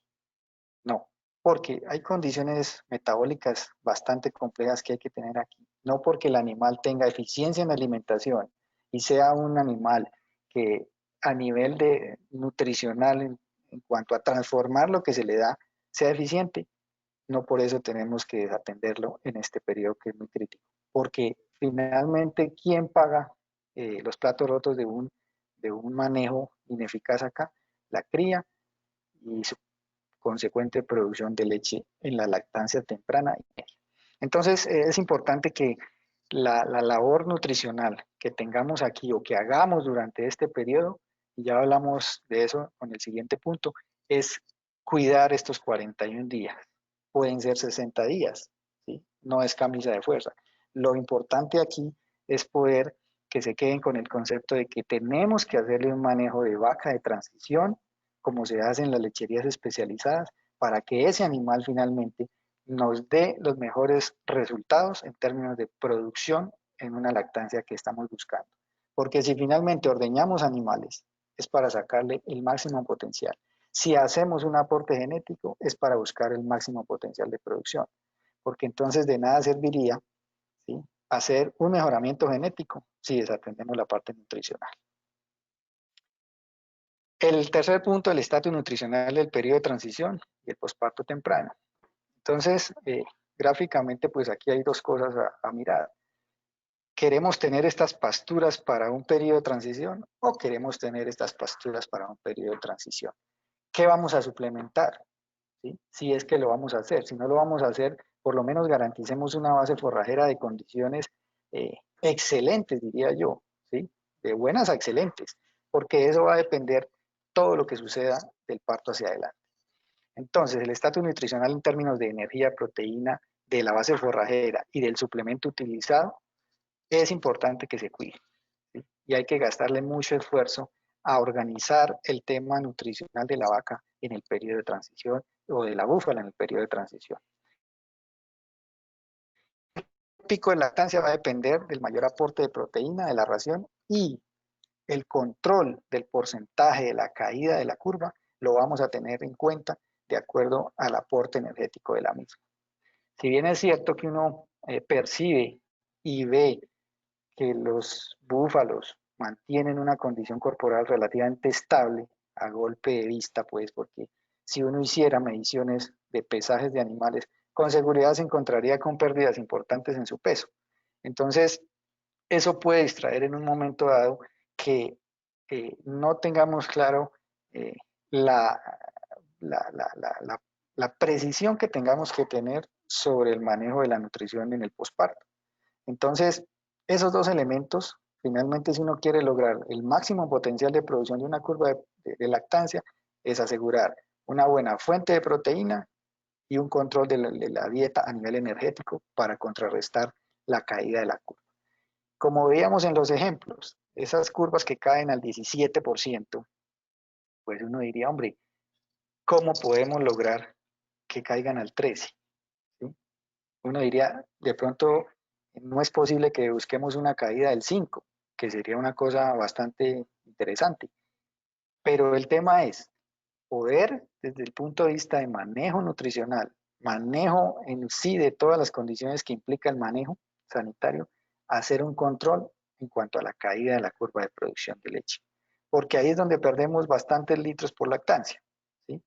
No, porque hay condiciones metabólicas bastante complejas que hay que tener aquí. No porque el animal tenga eficiencia en alimentación y sea un animal que a nivel de nutricional en cuanto a transformar lo que se le da sea eficiente, no por eso tenemos que desatenderlo en este periodo que es muy crítico. Porque finalmente, ¿quién paga los platos rotos de un manejo ineficaz acá? La cría y su consecuente producción de leche en la lactancia temprana y media. Entonces, es importante que la labor nutricional que tengamos aquí o que hagamos durante este periodo, y ya hablamos de eso con el siguiente punto, es cuidar estos 41 días. Pueden ser 60 días, ¿sí? No es camisa de fuerza. Lo importante aquí es poder que se queden con el concepto de que tenemos que hacerle un manejo de vaca de transición, como se hace en las lecherías especializadas, para que ese animal finalmente nos dé los mejores resultados en términos de producción en una lactancia que estamos buscando. Porque si finalmente ordeñamos animales, es para sacarle el máximo potencial. Si hacemos un aporte genético, es para buscar el máximo potencial de producción. Porque entonces de nada serviría, ¿sí?, hacer un mejoramiento genético si desatendemos la parte nutricional. El tercer punto, el estatus nutricional del periodo de transición y el posparto temprano. Entonces, gráficamente, pues aquí hay dos cosas a mirar. ¿Queremos tener estas pasturas para un periodo de transición o queremos tener estas pasturas para un periodo de transición? ¿Qué vamos a suplementar? ¿Sí? Si es que lo vamos a hacer. Si no lo vamos a hacer, por lo menos garanticemos una base forrajera de condiciones excelentes, diría yo, ¿sí? De buenas a excelentes, porque eso va a depender todo lo que suceda del parto hacia adelante. Entonces, el estatus nutricional en términos de energía, proteína, de la base forrajera y del suplemento utilizado, es importante que se cuide, ¿sí? Y hay que gastarle mucho esfuerzo a organizar el tema nutricional de la vaca en el periodo de transición o de la búfala en el periodo de transición. El pico de lactancia va a depender del mayor aporte de proteína de la ración y el control del porcentaje de la caída de la curva lo vamos a tener en cuenta de acuerdo al aporte energético de la misma. Si bien es cierto que uno percibe y ve que los búfalos mantienen una condición corporal relativamente estable a golpe de vista, pues porque si uno hiciera mediciones de pesajes de animales, con seguridad se encontraría con pérdidas importantes en su peso. Entonces, eso puede distraer en un momento dado que no tengamos claro la, la precisión que tengamos que tener sobre el manejo de la nutrición en el posparto. Entonces, esos dos elementos, finalmente, si uno quiere lograr el máximo potencial de producción de una curva de lactancia, es asegurar una buena fuente de proteína y un control de la dieta a nivel energético para contrarrestar la caída de la curva. Como veíamos en los ejemplos, esas curvas que caen al 17%, pues uno diría, hombre, ¿cómo podemos lograr que caigan al 13%? ¿Sí? Uno diría, de pronto, no es posible que busquemos una caída del 5%, que sería una cosa bastante interesante. Pero el tema es poder, desde el punto de vista de manejo nutricional, manejo en sí de todas las condiciones que implica el manejo sanitario, hacer un control en cuanto a la caída de la curva de producción de leche. Porque ahí es donde perdemos bastantes litros por lactancia, ¿sí?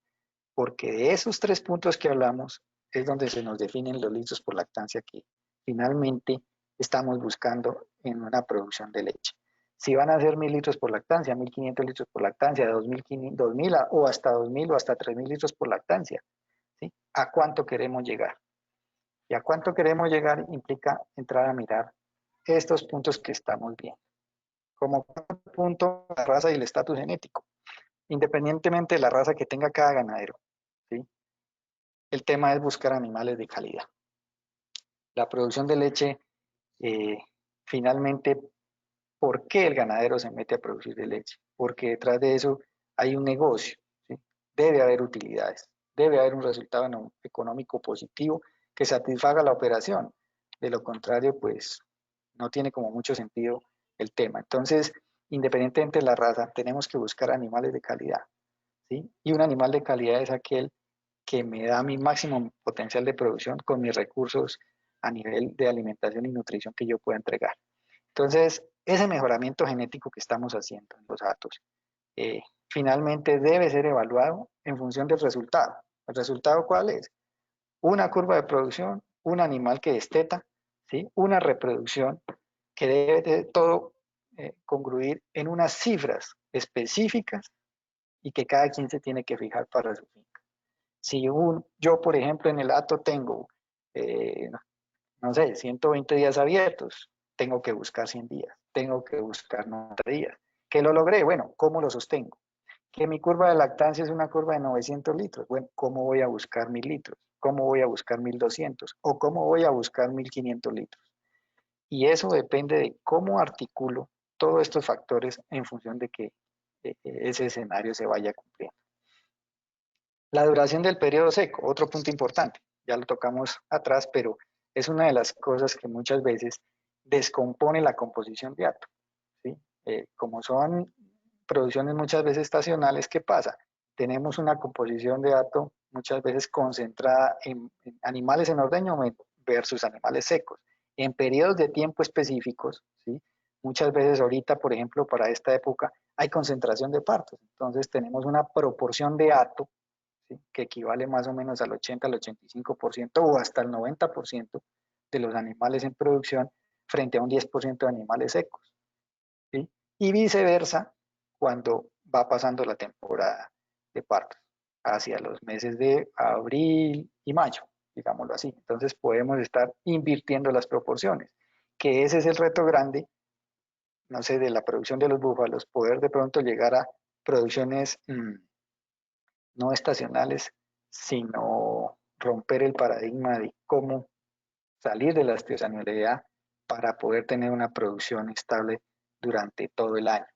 Porque de esos 3 puntos que hablamos es donde se nos definen los litros por lactancia que finalmente estamos buscando en una producción de leche. Si van a ser 1.000 litros por lactancia, 1.500 litros por lactancia, 2.000 o hasta 2.000 o hasta 3.000 litros por lactancia, ¿sí? ¿A cuánto queremos llegar? Y a cuánto queremos llegar implica entrar a mirar estos puntos que estamos viendo. Como punto, la raza y el estatus genético. independientemente de la raza que tenga cada ganadero, ¿sí? El tema es buscar animales de calidad. La producción de leche, finalmente, ¿por qué el ganadero se mete a producir de leche? Porque detrás de eso hay un negocio, ¿sí? Debe haber utilidades, debe haber un resultado económico positivo que satisfaga la operación. De lo contrario, pues no tiene como mucho sentido el tema. Entonces, independientemente de la raza, tenemos que buscar animales de calidad, ¿sí? Y un animal de calidad es aquel que me da mi máximo potencial de producción con mis recursos a nivel de alimentación y nutrición que yo pueda entregar. Entonces, ese mejoramiento genético que estamos haciendo en los datos, finalmente debe ser evaluado en función del resultado. ¿El resultado cuál es? Una curva de producción, un animal que desteta, ¿sí? Una reproducción que debe de todo congruir en unas cifras específicas y que cada quien se tiene que fijar para su finca. Si yo, por ejemplo, en el hato tengo, no sé, 120 días abiertos, tengo que buscar 100 días, tengo que buscar 90 días. ¿Que lo logré? Bueno, ¿cómo lo sostengo? Que mi curva de lactancia es una curva de 900 litros. Bueno, ¿cómo voy a buscar 1000 litros? ¿Cómo voy a buscar 1200? ¿O cómo voy a buscar 1500 litros? Y eso depende de cómo articulo todos estos factores en función de que ese escenario se vaya cumpliendo. La duración del periodo seco, otro punto importante, ya lo tocamos atrás, pero es una de las cosas que muchas veces descompone la composición de hato, ¿sí? Como son producciones muchas veces estacionales, ¿qué pasa? Tenemos una composición de hato muchas veces concentrada en animales en ordeño versus animales secos, en periodos de tiempo específicos, ¿sí? Muchas veces ahorita, por ejemplo, para esta época, hay concentración de partos, entonces tenemos una proporción de hato, ¿sí? Que equivale más o menos al 80, al 85% o hasta el 90% de los animales en producción frente a un 10% de animales secos, ¿sí? Y viceversa cuando va pasando la temporada de partos hacia los meses de abril y mayo, digámoslo así. Entonces podemos estar invirtiendo las proporciones, que ese es el reto grande, no sé, de la producción de los búfalos, poder de pronto llegar a producciones no estacionales, sino romper el paradigma de cómo salir de la estacionalidad para poder tener una producción estable durante todo el año.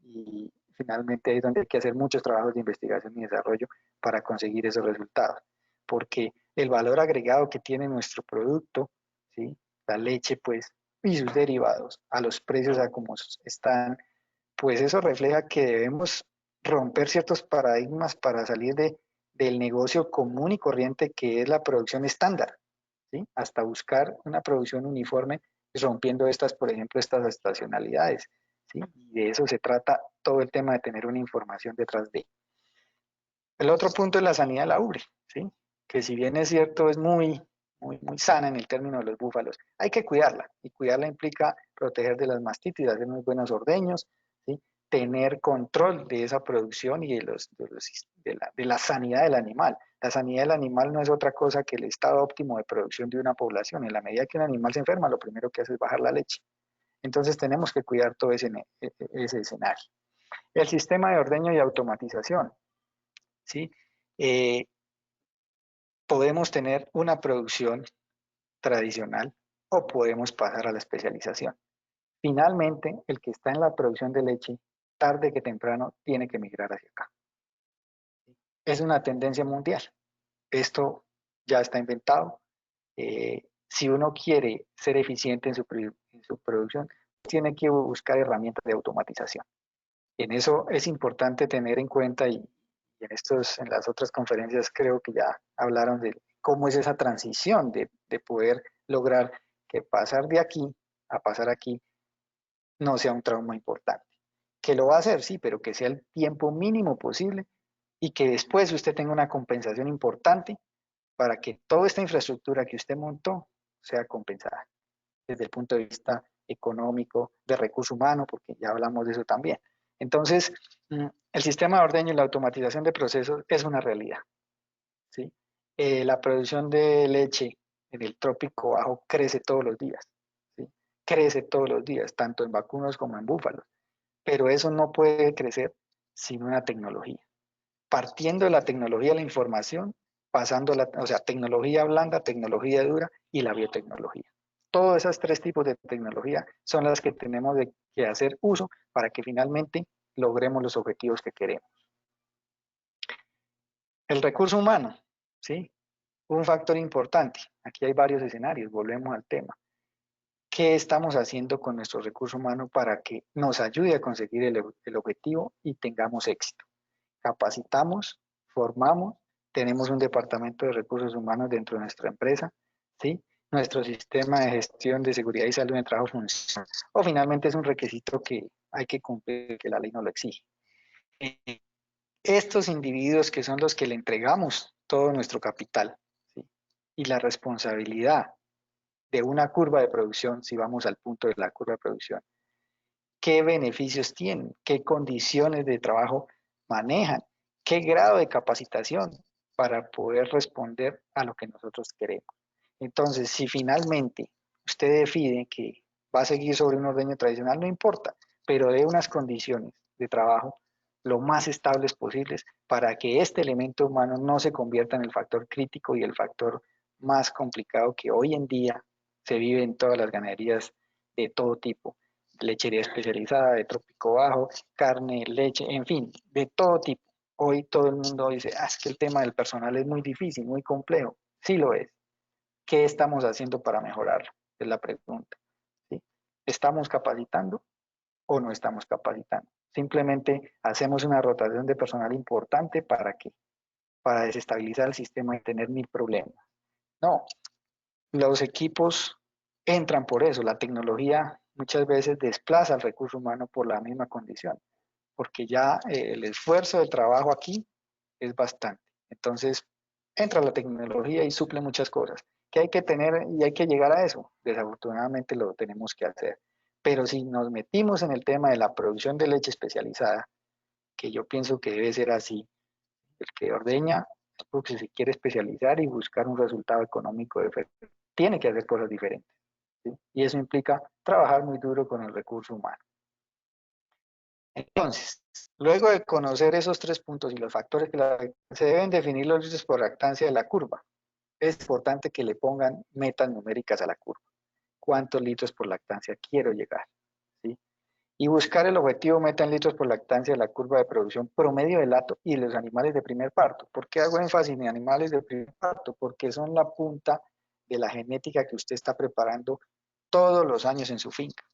Y finalmente ahí es donde hay que hacer muchos trabajos de investigación y desarrollo para conseguir esos resultados, porque el valor agregado que tiene nuestro producto, ¿sí? La leche, pues, y sus derivados, a los precios a como están, pues eso refleja que debemos romper ciertos paradigmas para salir del negocio común y corriente que es la producción estándar, ¿sí? Hasta buscar una producción uniforme, rompiendo estas, por ejemplo, estas estacionalidades, ¿sí? Y de eso se trata todo el tema de tener una información detrás de. El otro punto es la sanidad de la ubre, ¿sí? Que si bien es cierto, es muy sana en el término de los búfalos, hay que cuidarla, y cuidarla implica proteger de las mastitis, hacer unos buenos ordeños, ¿sí? Tener control de esa producción y de la sanidad del animal. La sanidad del animal no es otra cosa que el estado óptimo de producción de una población. En la medida que un animal se enferma, lo primero que hace es bajar la leche. Entonces tenemos que cuidar todo ese escenario. El sistema de ordeño y automatización, ¿sí? Podemos tener una producción tradicional o podemos pasar a la especialización. Finalmente, el que está en la producción de leche, tarde que temprano, tiene que migrar hacia acá. Es una tendencia mundial. Esto ya está inventado. Si uno quiere ser eficiente en su producción, tiene que buscar herramientas de automatización. En eso es importante tener en cuenta, y en las otras conferencias creo que ya hablaron de cómo es esa transición de poder lograr que pasar de aquí a pasar aquí no sea un trauma importante. Que lo va a hacer, sí, pero que sea el tiempo mínimo posible y que después usted tenga una compensación importante para que toda esta infraestructura que usted montó sea compensada desde el punto de vista económico, de recurso humano, porque ya hablamos de eso también. Entonces, el sistema de ordeño y la automatización de procesos es una realidad, ¿sí? La producción de leche en el trópico bajo crece todos los días, ¿sí? Crece todos los días, tanto en vacunos como en búfalos, pero eso no puede crecer sin una tecnología. Partiendo de la tecnología de la información, pasando o sea, tecnología blanda, tecnología dura y la biotecnología. Todos esos tres tipos de tecnología son las que tenemos que hacer uso para que finalmente logremos los objetivos que queremos. El recurso humano, ¿sí? Un factor importante. Aquí hay varios escenarios, volvemos al tema. ¿Qué estamos haciendo con nuestro recurso humano para que nos ayude a conseguir el objetivo y tengamos éxito? Capacitamos, formamos, tenemos un departamento de recursos humanos dentro de nuestra empresa, ¿sí? Nuestro sistema de gestión de seguridad y salud en el trabajo funciona. O finalmente es un requisito que hay que cumplir, que la ley nos lo exige. Estos individuos que son los que le entregamos todo nuestro capital, ¿sí? Y la responsabilidad de una curva de producción, si vamos al punto de la curva de producción, ¿qué beneficios tienen? ¿Qué condiciones de trabajo manejan? ¿Qué grado de capacitación para poder responder a lo que nosotros queremos? Entonces, si finalmente usted define que va a seguir sobre un ordeño tradicional, no importa, pero de unas condiciones de trabajo lo más estables posibles para que este elemento humano no se convierta en el factor crítico y el factor más complicado que hoy en día se vive en todas las ganaderías de todo tipo, lechería especializada, de trópico bajo, carne, leche, en fin, de todo tipo. Hoy todo el mundo dice, es que el tema del personal es muy difícil, muy complejo. Sí lo es. ¿Qué estamos haciendo para mejorarlo? Es la pregunta. ¿Sí? ¿Estamos capacitando o no estamos capacitando? Simplemente hacemos una rotación de personal importante ¿para qué? Para desestabilizar el sistema y tener 1000 problemas. No, los equipos entran por eso. La tecnología muchas veces desplaza al recurso humano por la misma condición, porque ya el esfuerzo del trabajo aquí es bastante. Entonces, entra la tecnología y suple muchas cosas que hay que tener y hay que llegar a eso. Desafortunadamente lo tenemos que hacer. Pero si nos metimos en el tema de la producción de leche especializada, que yo pienso que debe ser así, el que ordeña es porque se quiere especializar y buscar un resultado económico diferente. Tiene que hacer cosas diferentes, ¿sí? Y eso implica trabajar muy duro con el recurso humano. Entonces, luego de conocer esos tres puntos y los factores que se deben definir los litros por lactancia de la curva. Es importante que le pongan metas numéricas a la curva. ¿Cuántos litros por lactancia quiero llegar? ¿Sí? Y buscar el objetivo meta en litros por lactancia de la curva de producción promedio del hato y los animales de primer parto. ¿Por qué hago énfasis en animales de primer parto? Porque son la punta de la genética que usted está preparando todos los años en su finca,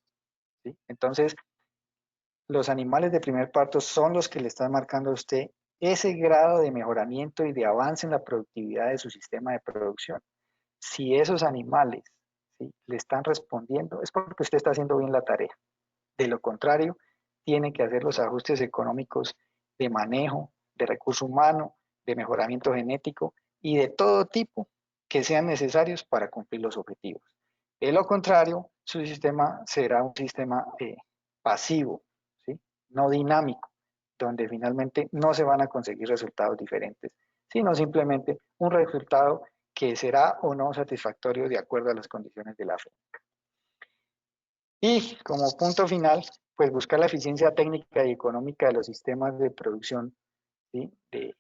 ¿sí? Entonces, los animales de primer parto son los que le están marcando a usted ese grado de mejoramiento y de avance en la productividad de su sistema de producción. Si esos animales, ¿sí?, le están respondiendo, es porque usted está haciendo bien la tarea. De lo contrario, tiene que hacer los ajustes económicos de manejo, de recurso humano, de mejoramiento genético y de todo tipo que sean necesarios para cumplir los objetivos. De lo contrario, su sistema será un sistema pasivo, ¿sí?, no dinámico, donde finalmente no se van a conseguir resultados diferentes, sino simplemente un resultado que será o no satisfactorio de acuerdo a las condiciones de la finca. Y como punto final, pues buscar la eficiencia técnica y económica de los sistemas de producción, ¿sí?, de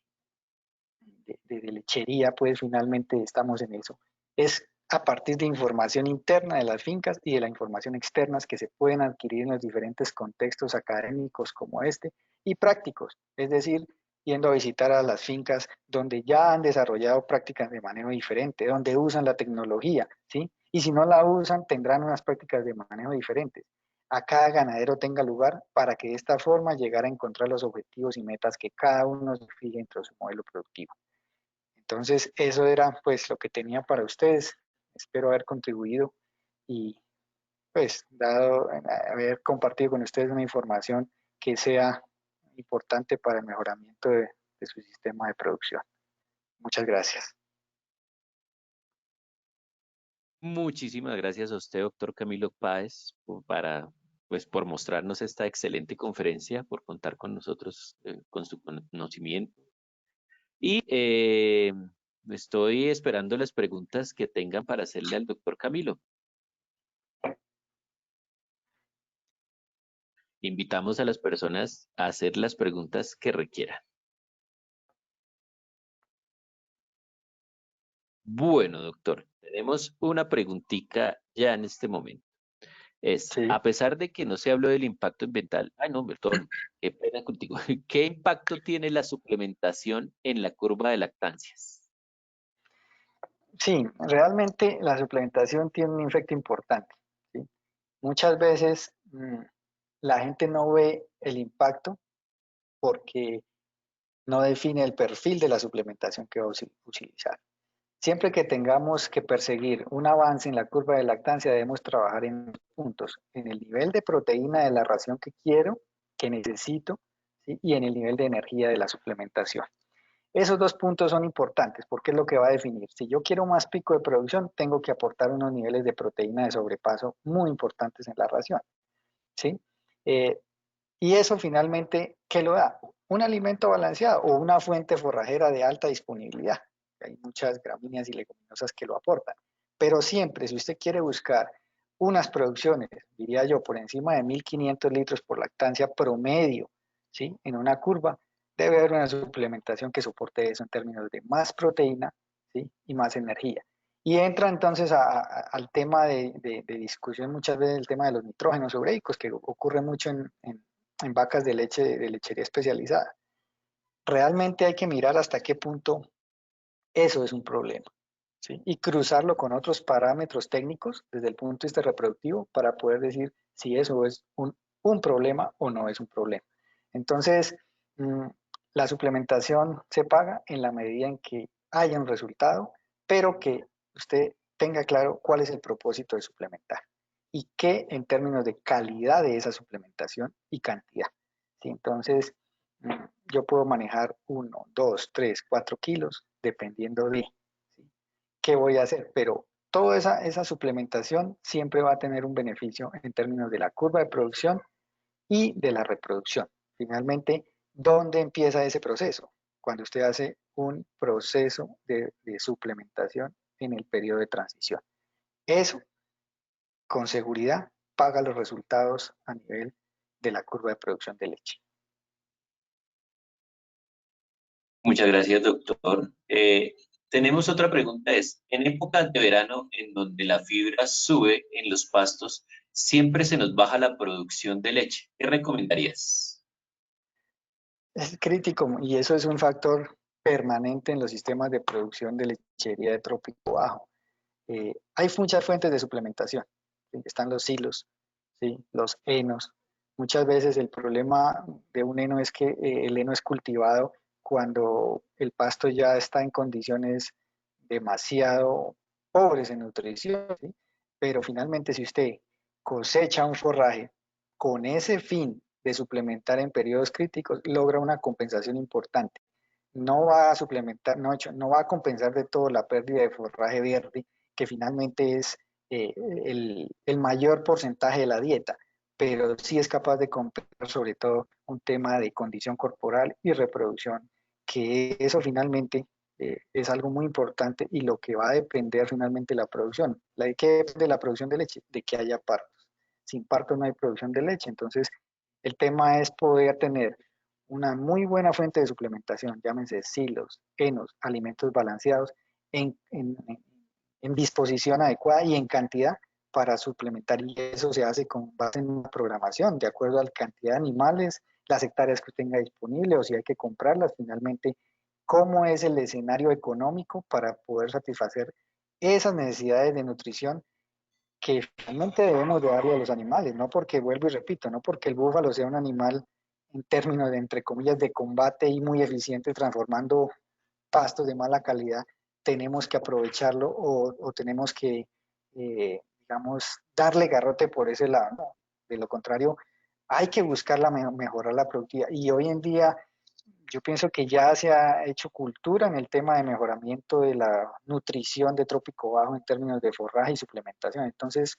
lechería, pues finalmente estamos en eso. Es a partir de información interna de las fincas y de la información externa que se pueden adquirir en los diferentes contextos académicos como este y prácticos, es decir, yendo a visitar a las fincas donde ya han desarrollado prácticas de manejo diferente, donde usan la tecnología, ¿sí? Y si no la usan, tendrán unas prácticas de manejo diferentes. A cada ganadero tenga lugar para que de esta forma llegar a encontrar los objetivos y metas que cada uno se fije dentro de su modelo productivo. Entonces, eso era pues lo que tenía para ustedes. Espero haber contribuido y pues dado haber compartido con ustedes una información que sea importante para el mejoramiento de su sistema de producción. Muchas gracias. Muchísimas gracias a usted, doctor Camilo Páez, por mostrarnos esta excelente conferencia, por contar con nosotros, con su conocimiento. Y estoy esperando las preguntas que tengan para hacerle al doctor Camilo. Invitamos a las personas a hacer las preguntas que requieran. Bueno, doctor, tenemos una preguntita ya en este momento. Sí. A pesar de que no se habló del impacto ambiental, ay no, perdón, qué pena contigo. ¿Qué impacto tiene la suplementación en la curva de lactancias? Sí, realmente la suplementación tiene un efecto importante, ¿sí? Muchas veces la gente no ve el impacto porque no define el perfil de la suplementación que va a utilizar. Siempre que tengamos que perseguir un avance en la curva de lactancia, debemos trabajar en puntos, en el nivel de proteína de la ración que quiero, que necesito, ¿sí? Y en el nivel de energía de la suplementación. Esos dos puntos son importantes porque es lo que va a definir. Si yo quiero más pico de producción, tengo que aportar unos niveles de proteína de sobrepaso muy importantes en la ración, ¿sí? Eh, y eso finalmente, ¿qué lo da? Un alimento balanceado o una fuente forrajera de alta disponibilidad. Hay muchas gramíneas y leguminosas que lo aportan. Pero siempre, si usted quiere buscar unas producciones, diría yo, por encima de 1.500 litros por lactancia promedio, ¿sí? En una curva, debe haber una suplementación que soporte eso en términos de más proteína, ¿sí? Y más energía. Y entra entonces al tema de discusión muchas veces, el tema de los nitrógenos ureicos, que ocurre mucho en vacas de leche de lechería especializada. Realmente hay que mirar hasta qué punto eso es un problema, ¿sí? Y cruzarlo con otros parámetros técnicos desde el punto de vista reproductivo para poder decir si eso es un problema o no es un problema. Entonces, la suplementación se paga en la medida en que haya un resultado, pero que usted tenga claro cuál es el propósito de suplementar y qué en términos de calidad de esa suplementación y cantidad. ¿Sí? Entonces, yo puedo manejar 1, 2, 3, 4 kilos dependiendo de, ¿sí? ¿Qué voy a hacer? Pero toda esa suplementación siempre va a tener un beneficio en términos de la curva de producción y de la reproducción. Finalmente, ¿dónde empieza ese proceso? Cuando usted hace un proceso de suplementación en el periodo de transición. Eso, con seguridad, paga los resultados a nivel de la curva de producción de leche. Muchas gracias, doctor. Tenemos otra pregunta, en épocas de verano en donde la fibra sube en los pastos, siempre se nos baja la producción de leche. ¿Qué recomendarías? Es crítico y eso es un factor permanente en los sistemas de producción de lechería de trópico bajo. Hay muchas fuentes de suplementación. ¿Sí? Están los silos, ¿sí? Los henos. Muchas veces el problema de un heno es que el heno es cultivado cuando el pasto ya está en condiciones demasiado pobres en nutrición, ¿sí? Pero finalmente si usted cosecha un forraje con ese fin de suplementar en periodos críticos, logra una compensación importante. No va a suplementar, no va a compensar de todo la pérdida de forraje verde, que finalmente es el mayor porcentaje de la dieta, pero sí es capaz de compensar sobre todo un tema de condición corporal y reproducción, que eso finalmente es algo muy importante y lo que va a depender finalmente de la producción. ¿De qué depende la producción de leche? De que haya partos. Sin partos no hay producción de leche, entonces el tema es poder tener una muy buena fuente de suplementación, llámense silos, henos, alimentos balanceados, en disposición adecuada y en cantidad para suplementar. Y eso se hace con base en una programación, de acuerdo a la cantidad de animales, las hectáreas que tenga disponible o si hay que comprarlas, finalmente, cómo es el escenario económico para poder satisfacer esas necesidades de nutrición que finalmente debemos de darle a los animales, no porque, vuelvo y repito, no porque el búfalo sea un animal en términos de, entre comillas, de combate y muy eficiente transformando pastos de mala calidad, tenemos que aprovecharlo o tenemos que, digamos, darle garrote por ese lado, ¿no? De lo contrario, hay que buscar mejorar la productividad. Y hoy en día yo pienso que ya se ha hecho cultura en el tema de mejoramiento de la nutrición de trópico bajo en términos de forraje y suplementación. Entonces,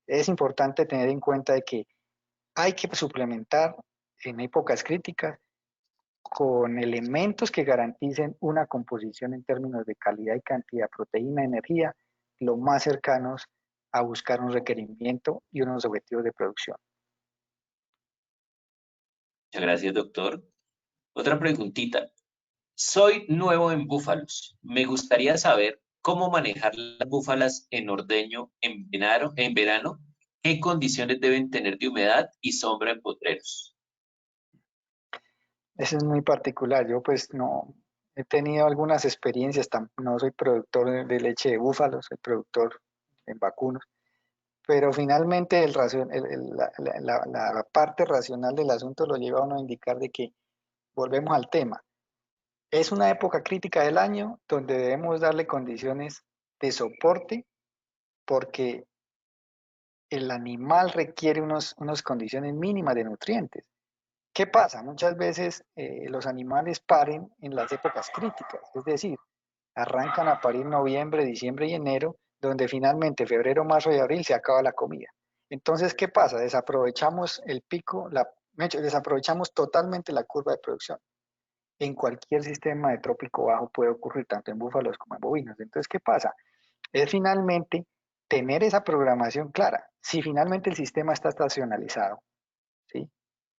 es importante tener en cuenta de que hay que suplementar en épocas críticas con elementos que garanticen una composición en términos de calidad y cantidad, proteína, energía, lo más cercanos a buscar un requerimiento y unos objetivos de producción. Muchas gracias, doctor. Otra preguntita. Soy nuevo en búfalos. Me gustaría saber cómo manejar las búfalas en ordeño en verano, qué condiciones deben tener de humedad y sombra en potreros. Eso es muy particular. Yo pues no he tenido algunas experiencias, no soy productor de leche de búfalo, soy productor en vacunos, pero finalmente la parte racional del asunto lo lleva a uno a indicar de que volvemos al tema. Es una época crítica del año donde debemos darle condiciones de soporte porque el animal requiere unas condiciones mínimas de nutrientes. ¿Qué pasa? Muchas veces los animales paren en las épocas críticas, es decir, arrancan a parir noviembre, diciembre y enero, donde finalmente febrero, marzo y abril se acaba la comida. Entonces, ¿qué pasa? Desaprovechamos el pico, desaprovechamos totalmente la curva de producción. En cualquier sistema de trópico bajo puede ocurrir, tanto en búfalos como en bovinos. Entonces, ¿qué pasa? Es finalmente tener esa programación clara. Si finalmente el sistema está estacionalizado, ¿sí?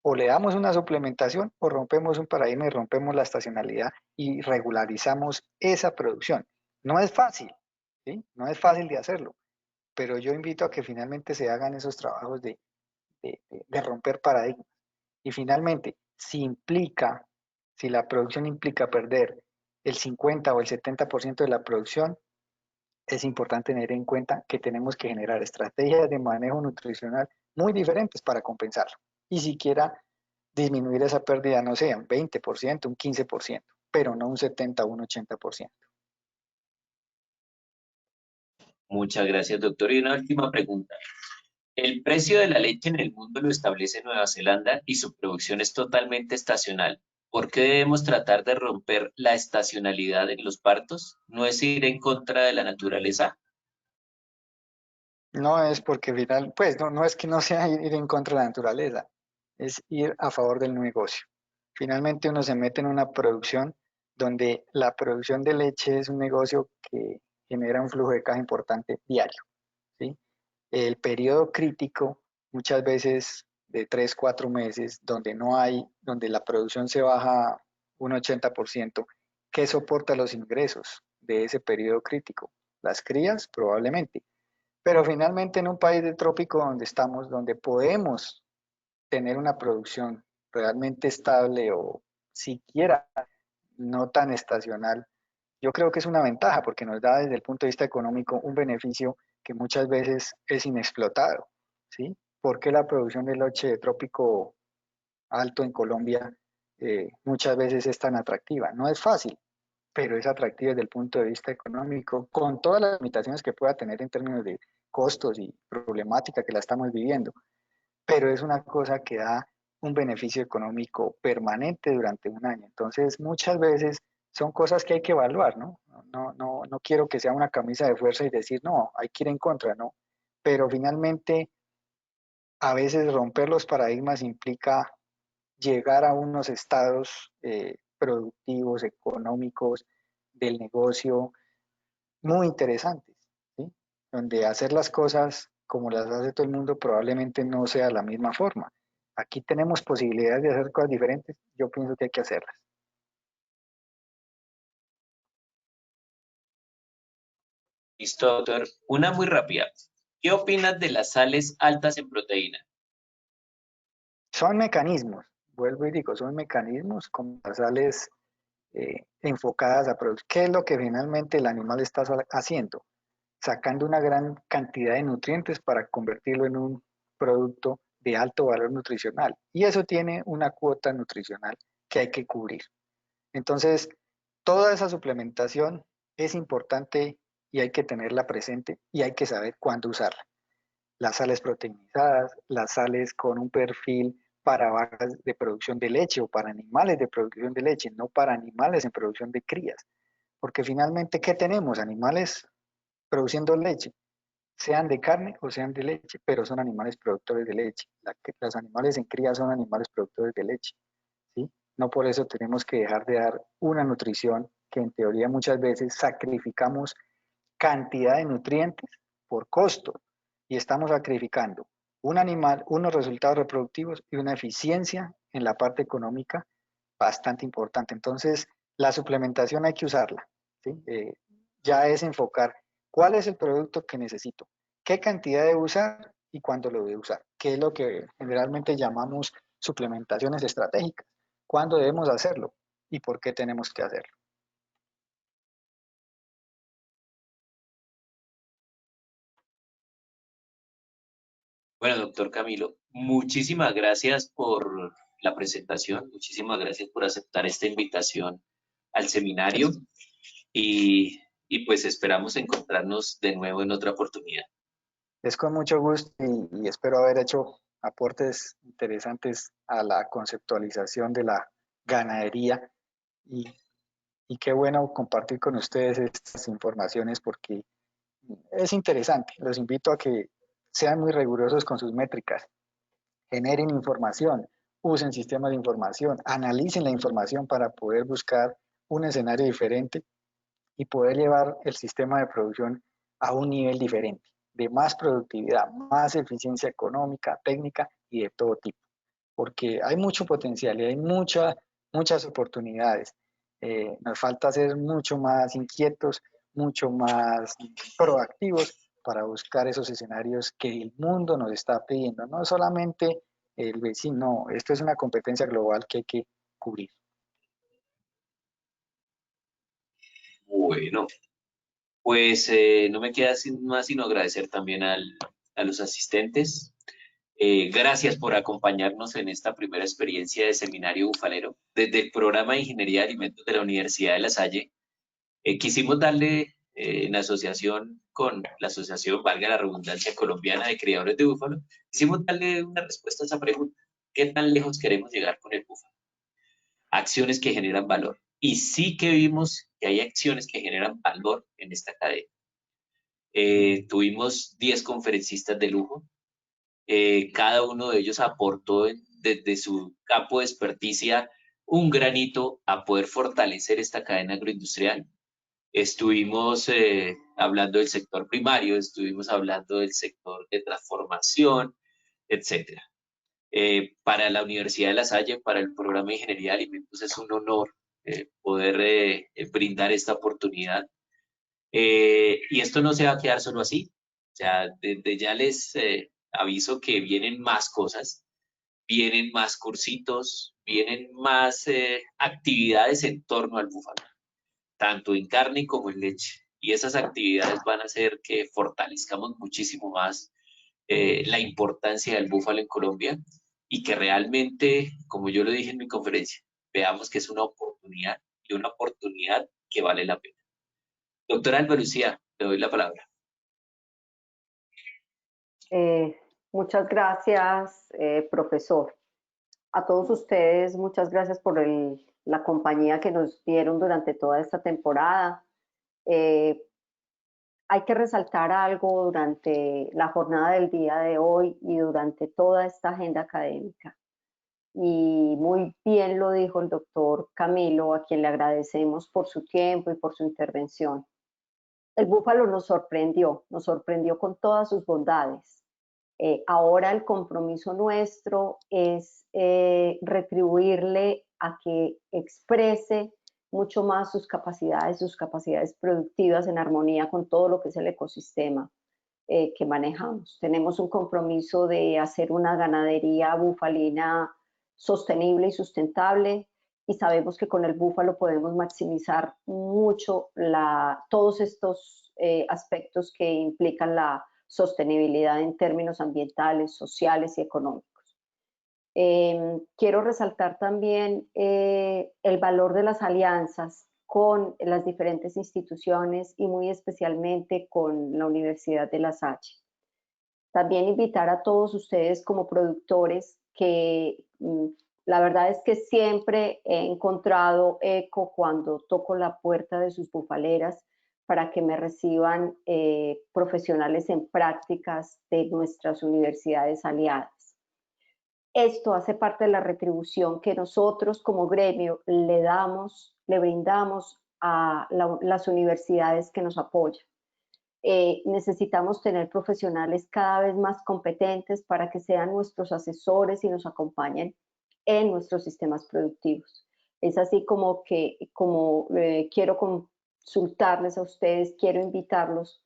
O le damos una suplementación o rompemos un paradigma y rompemos la estacionalidad y regularizamos esa producción. No es fácil, ¿sí? No es fácil de hacerlo, pero yo invito a que finalmente se hagan esos trabajos de romper paradigmas. Y finalmente, si la producción implica perder el 50 o el 70% de la producción, es importante tener en cuenta que tenemos que generar estrategias de manejo nutricional muy diferentes para compensarlo. Y siquiera disminuir esa pérdida, no sé, un 20%, un 15%, pero no un 70 o un 80%. Muchas gracias, doctor. Y una última pregunta. El precio de la leche en el mundo lo establece Nueva Zelanda y su producción es totalmente estacional. ¿Por qué debemos tratar de romper la estacionalidad en los partos? ¿No es ir en contra de la naturaleza? No es porque pues no es que no sea ir en contra de la naturaleza, es ir a favor del negocio. Finalmente uno se mete en una producción donde la producción de leche es un negocio que genera un flujo de caja importante diario, ¿sí? El periodo crítico, muchas veces de 3, 4 meses, donde la producción se baja un 80%, ¿qué soporta los ingresos de ese periodo crítico? Las crías, probablemente. Pero finalmente en un país de trópico donde estamos, donde podemos tener una producción realmente estable o siquiera no tan estacional, yo creo que es una ventaja porque nos da desde el punto de vista económico un beneficio que muchas veces es inexplotado, ¿sí? ¿Por qué la producción de leche de trópico alto en Colombia muchas veces es tan atractiva? No es fácil, pero es atractiva desde el punto de vista económico, con todas las limitaciones que pueda tener en términos de costos y problemática que la estamos viviendo, pero es una cosa que da un beneficio económico permanente durante un año. Entonces, muchas veces son cosas que hay que evaluar, ¿no? No quiero que sea una camisa de fuerza y decir, no, hay que ir en contra, ¿no? Pero finalmente, a veces romper los paradigmas implica llegar a unos estados productivos, económicos, del negocio, muy interesantes, ¿sí? Donde hacer las cosas como las hace todo el mundo probablemente no sea la misma forma. Aquí tenemos posibilidades de hacer cosas diferentes, yo pienso que hay que hacerlas. Listo, doctor. Una muy rápida. ¿Qué opinas de las sales altas en proteína? Son mecanismos, vuelvo y digo, son mecanismos como las sales enfocadas a producir. ¿Qué es lo que finalmente el animal está haciendo? Sacando una gran cantidad de nutrientes para convertirlo en un producto de alto valor nutricional. Y eso tiene una cuota nutricional que hay que cubrir. Entonces, toda esa suplementación es importante y hay que tenerla presente y hay que saber cuándo usarla. Las sales proteinizadas, las sales con un perfil para vacas de producción de leche o para animales de producción de leche, no para animales en producción de crías. Porque finalmente, ¿qué tenemos? Animales produciendo leche, sean de carne o sean de leche, pero son animales productores de leche. Los animales en cría son animales productores de leche, ¿sí? No por eso tenemos que dejar de dar una nutrición que en teoría muchas veces sacrificamos cantidad de nutrientes por costo y estamos sacrificando un animal, unos resultados reproductivos y una eficiencia en la parte económica bastante importante. Entonces, la suplementación hay que usarla, ¿sí? Ya es enfocar cuál es el producto que necesito, qué cantidad debo usar y cuándo lo debo usar, que es lo que generalmente llamamos suplementaciones estratégicas, cuándo debemos hacerlo y por qué tenemos que hacerlo. Bueno, doctor Camilo, muchísimas gracias por la presentación, muchísimas gracias por aceptar esta invitación al seminario y pues esperamos encontrarnos de nuevo en otra oportunidad. Es con mucho gusto y espero haber hecho aportes interesantes a la conceptualización de la ganadería y, y qué bueno compartir con ustedes estas informaciones porque es interesante. Los invito a que sean muy rigurosos con sus métricas, generen información, usen sistemas de información, analicen la información para poder buscar un escenario diferente y poder llevar el sistema de producción a un nivel diferente, de más productividad, más eficiencia económica, técnica y de todo tipo. Porque hay mucho potencial y hay muchas oportunidades. Nos falta ser mucho más inquietos, mucho más proactivos para buscar esos escenarios que el mundo nos está pidiendo. No solamente el vecino, esto es una competencia global que hay que cubrir. Bueno, pues no me queda más sino agradecer también a los asistentes. Gracias por acompañarnos en esta primera experiencia de Seminario Bufalero. Desde el programa de Ingeniería de Alimentos de la Universidad de La Salle, quisimos darle, en asociación con la Asociación, valga la redundancia, colombiana de criadores de búfalo, quisimos darle una respuesta a esa pregunta. ¿Qué tan lejos queremos llegar con el búfalo? Acciones que generan valor. Y sí que vimos que hay acciones que generan valor en esta cadena. Tuvimos 10 conferencistas de lujo. Cada uno de ellos aportó desde su campo de experticia un granito a poder fortalecer esta cadena agroindustrial. Estuvimos hablando del sector primario, estuvimos hablando del sector de transformación, etcétera. Para la Universidad de La Salle, para el programa de Ingeniería de Alimentos, es un honor poder brindar esta oportunidad. Y esto no se va a quedar solo así. O sea, desde ya les aviso que vienen más cosas, vienen más cursitos, vienen más actividades en torno al búfalo, tanto en carne como en leche. Y esas actividades van a hacer que fortalezcamos muchísimo más la importancia del búfalo en Colombia y que realmente, como yo lo dije en mi conferencia, veamos que es una oportunidad y una oportunidad que vale la pena. Doctora Alba Lucía, le doy la palabra. Muchas gracias, profesor. A todos ustedes, muchas gracias por la compañía que nos dieron durante toda esta temporada. Hay que resaltar algo durante la jornada del día de hoy y durante toda esta agenda académica. Y muy bien lo dijo el doctor Camilo, a quien le agradecemos por su tiempo y por su intervención. El búfalo nos sorprendió con todas sus bondades. Ahora el compromiso nuestro es retribuirle a que exprese mucho más sus capacidades productivas en armonía con todo lo que es el ecosistema que manejamos. Tenemos un compromiso de hacer una ganadería bufalina sostenible y sustentable y sabemos que con el búfalo podemos maximizar mucho todos estos aspectos que implican la sostenibilidad en términos ambientales, sociales y económicos. Quiero resaltar también el valor de las alianzas con las diferentes instituciones y muy especialmente con la Universidad de La Salle. También invitar a todos ustedes como productores que la verdad es que siempre he encontrado eco cuando toco la puerta de sus bufaleras para que me reciban profesionales en prácticas de nuestras universidades aliadas. Esto hace parte de la retribución que nosotros como gremio le brindamos a las universidades que nos apoyan. necesitamos tener profesionales cada vez más competentes para que sean nuestros asesores y nos acompañen en nuestros sistemas productivos. Es así como quiero consultarles a ustedes, quiero invitarlos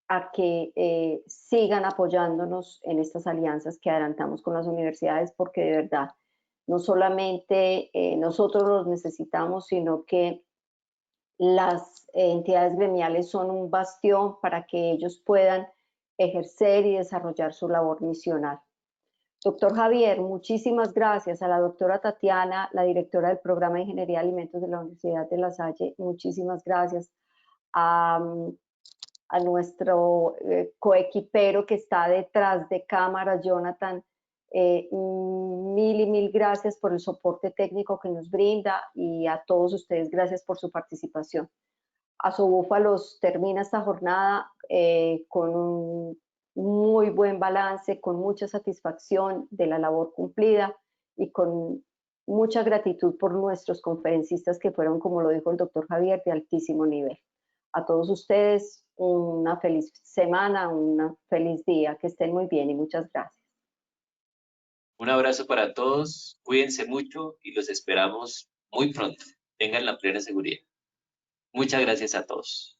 a que sigan apoyándonos en estas alianzas que adelantamos con las universidades, porque de verdad no solamente nosotros los necesitamos, sino que las entidades gremiales son un bastión para que ellos puedan ejercer y desarrollar su labor misional. Doctor Javier, muchísimas gracias. A la doctora Tatiana, la directora del programa de Ingeniería de Alimentos de la Universidad de La Salle, muchísimas gracias. A nuestro coequipero que está detrás de cámara, Jonathan, mil y mil gracias por el soporte técnico que nos brinda, y a todos ustedes gracias por su participación. Azobúfalos termina esta jornada con un muy buen balance, con mucha satisfacción de la labor cumplida y con mucha gratitud por nuestros conferencistas que fueron, como lo dijo el doctor Javier, de altísimo nivel. A todos ustedes una feliz semana, un feliz día, que estén muy bien y muchas gracias. Un abrazo para todos, cuídense mucho y los esperamos muy pronto. Tengan la plena seguridad. Muchas gracias a todos.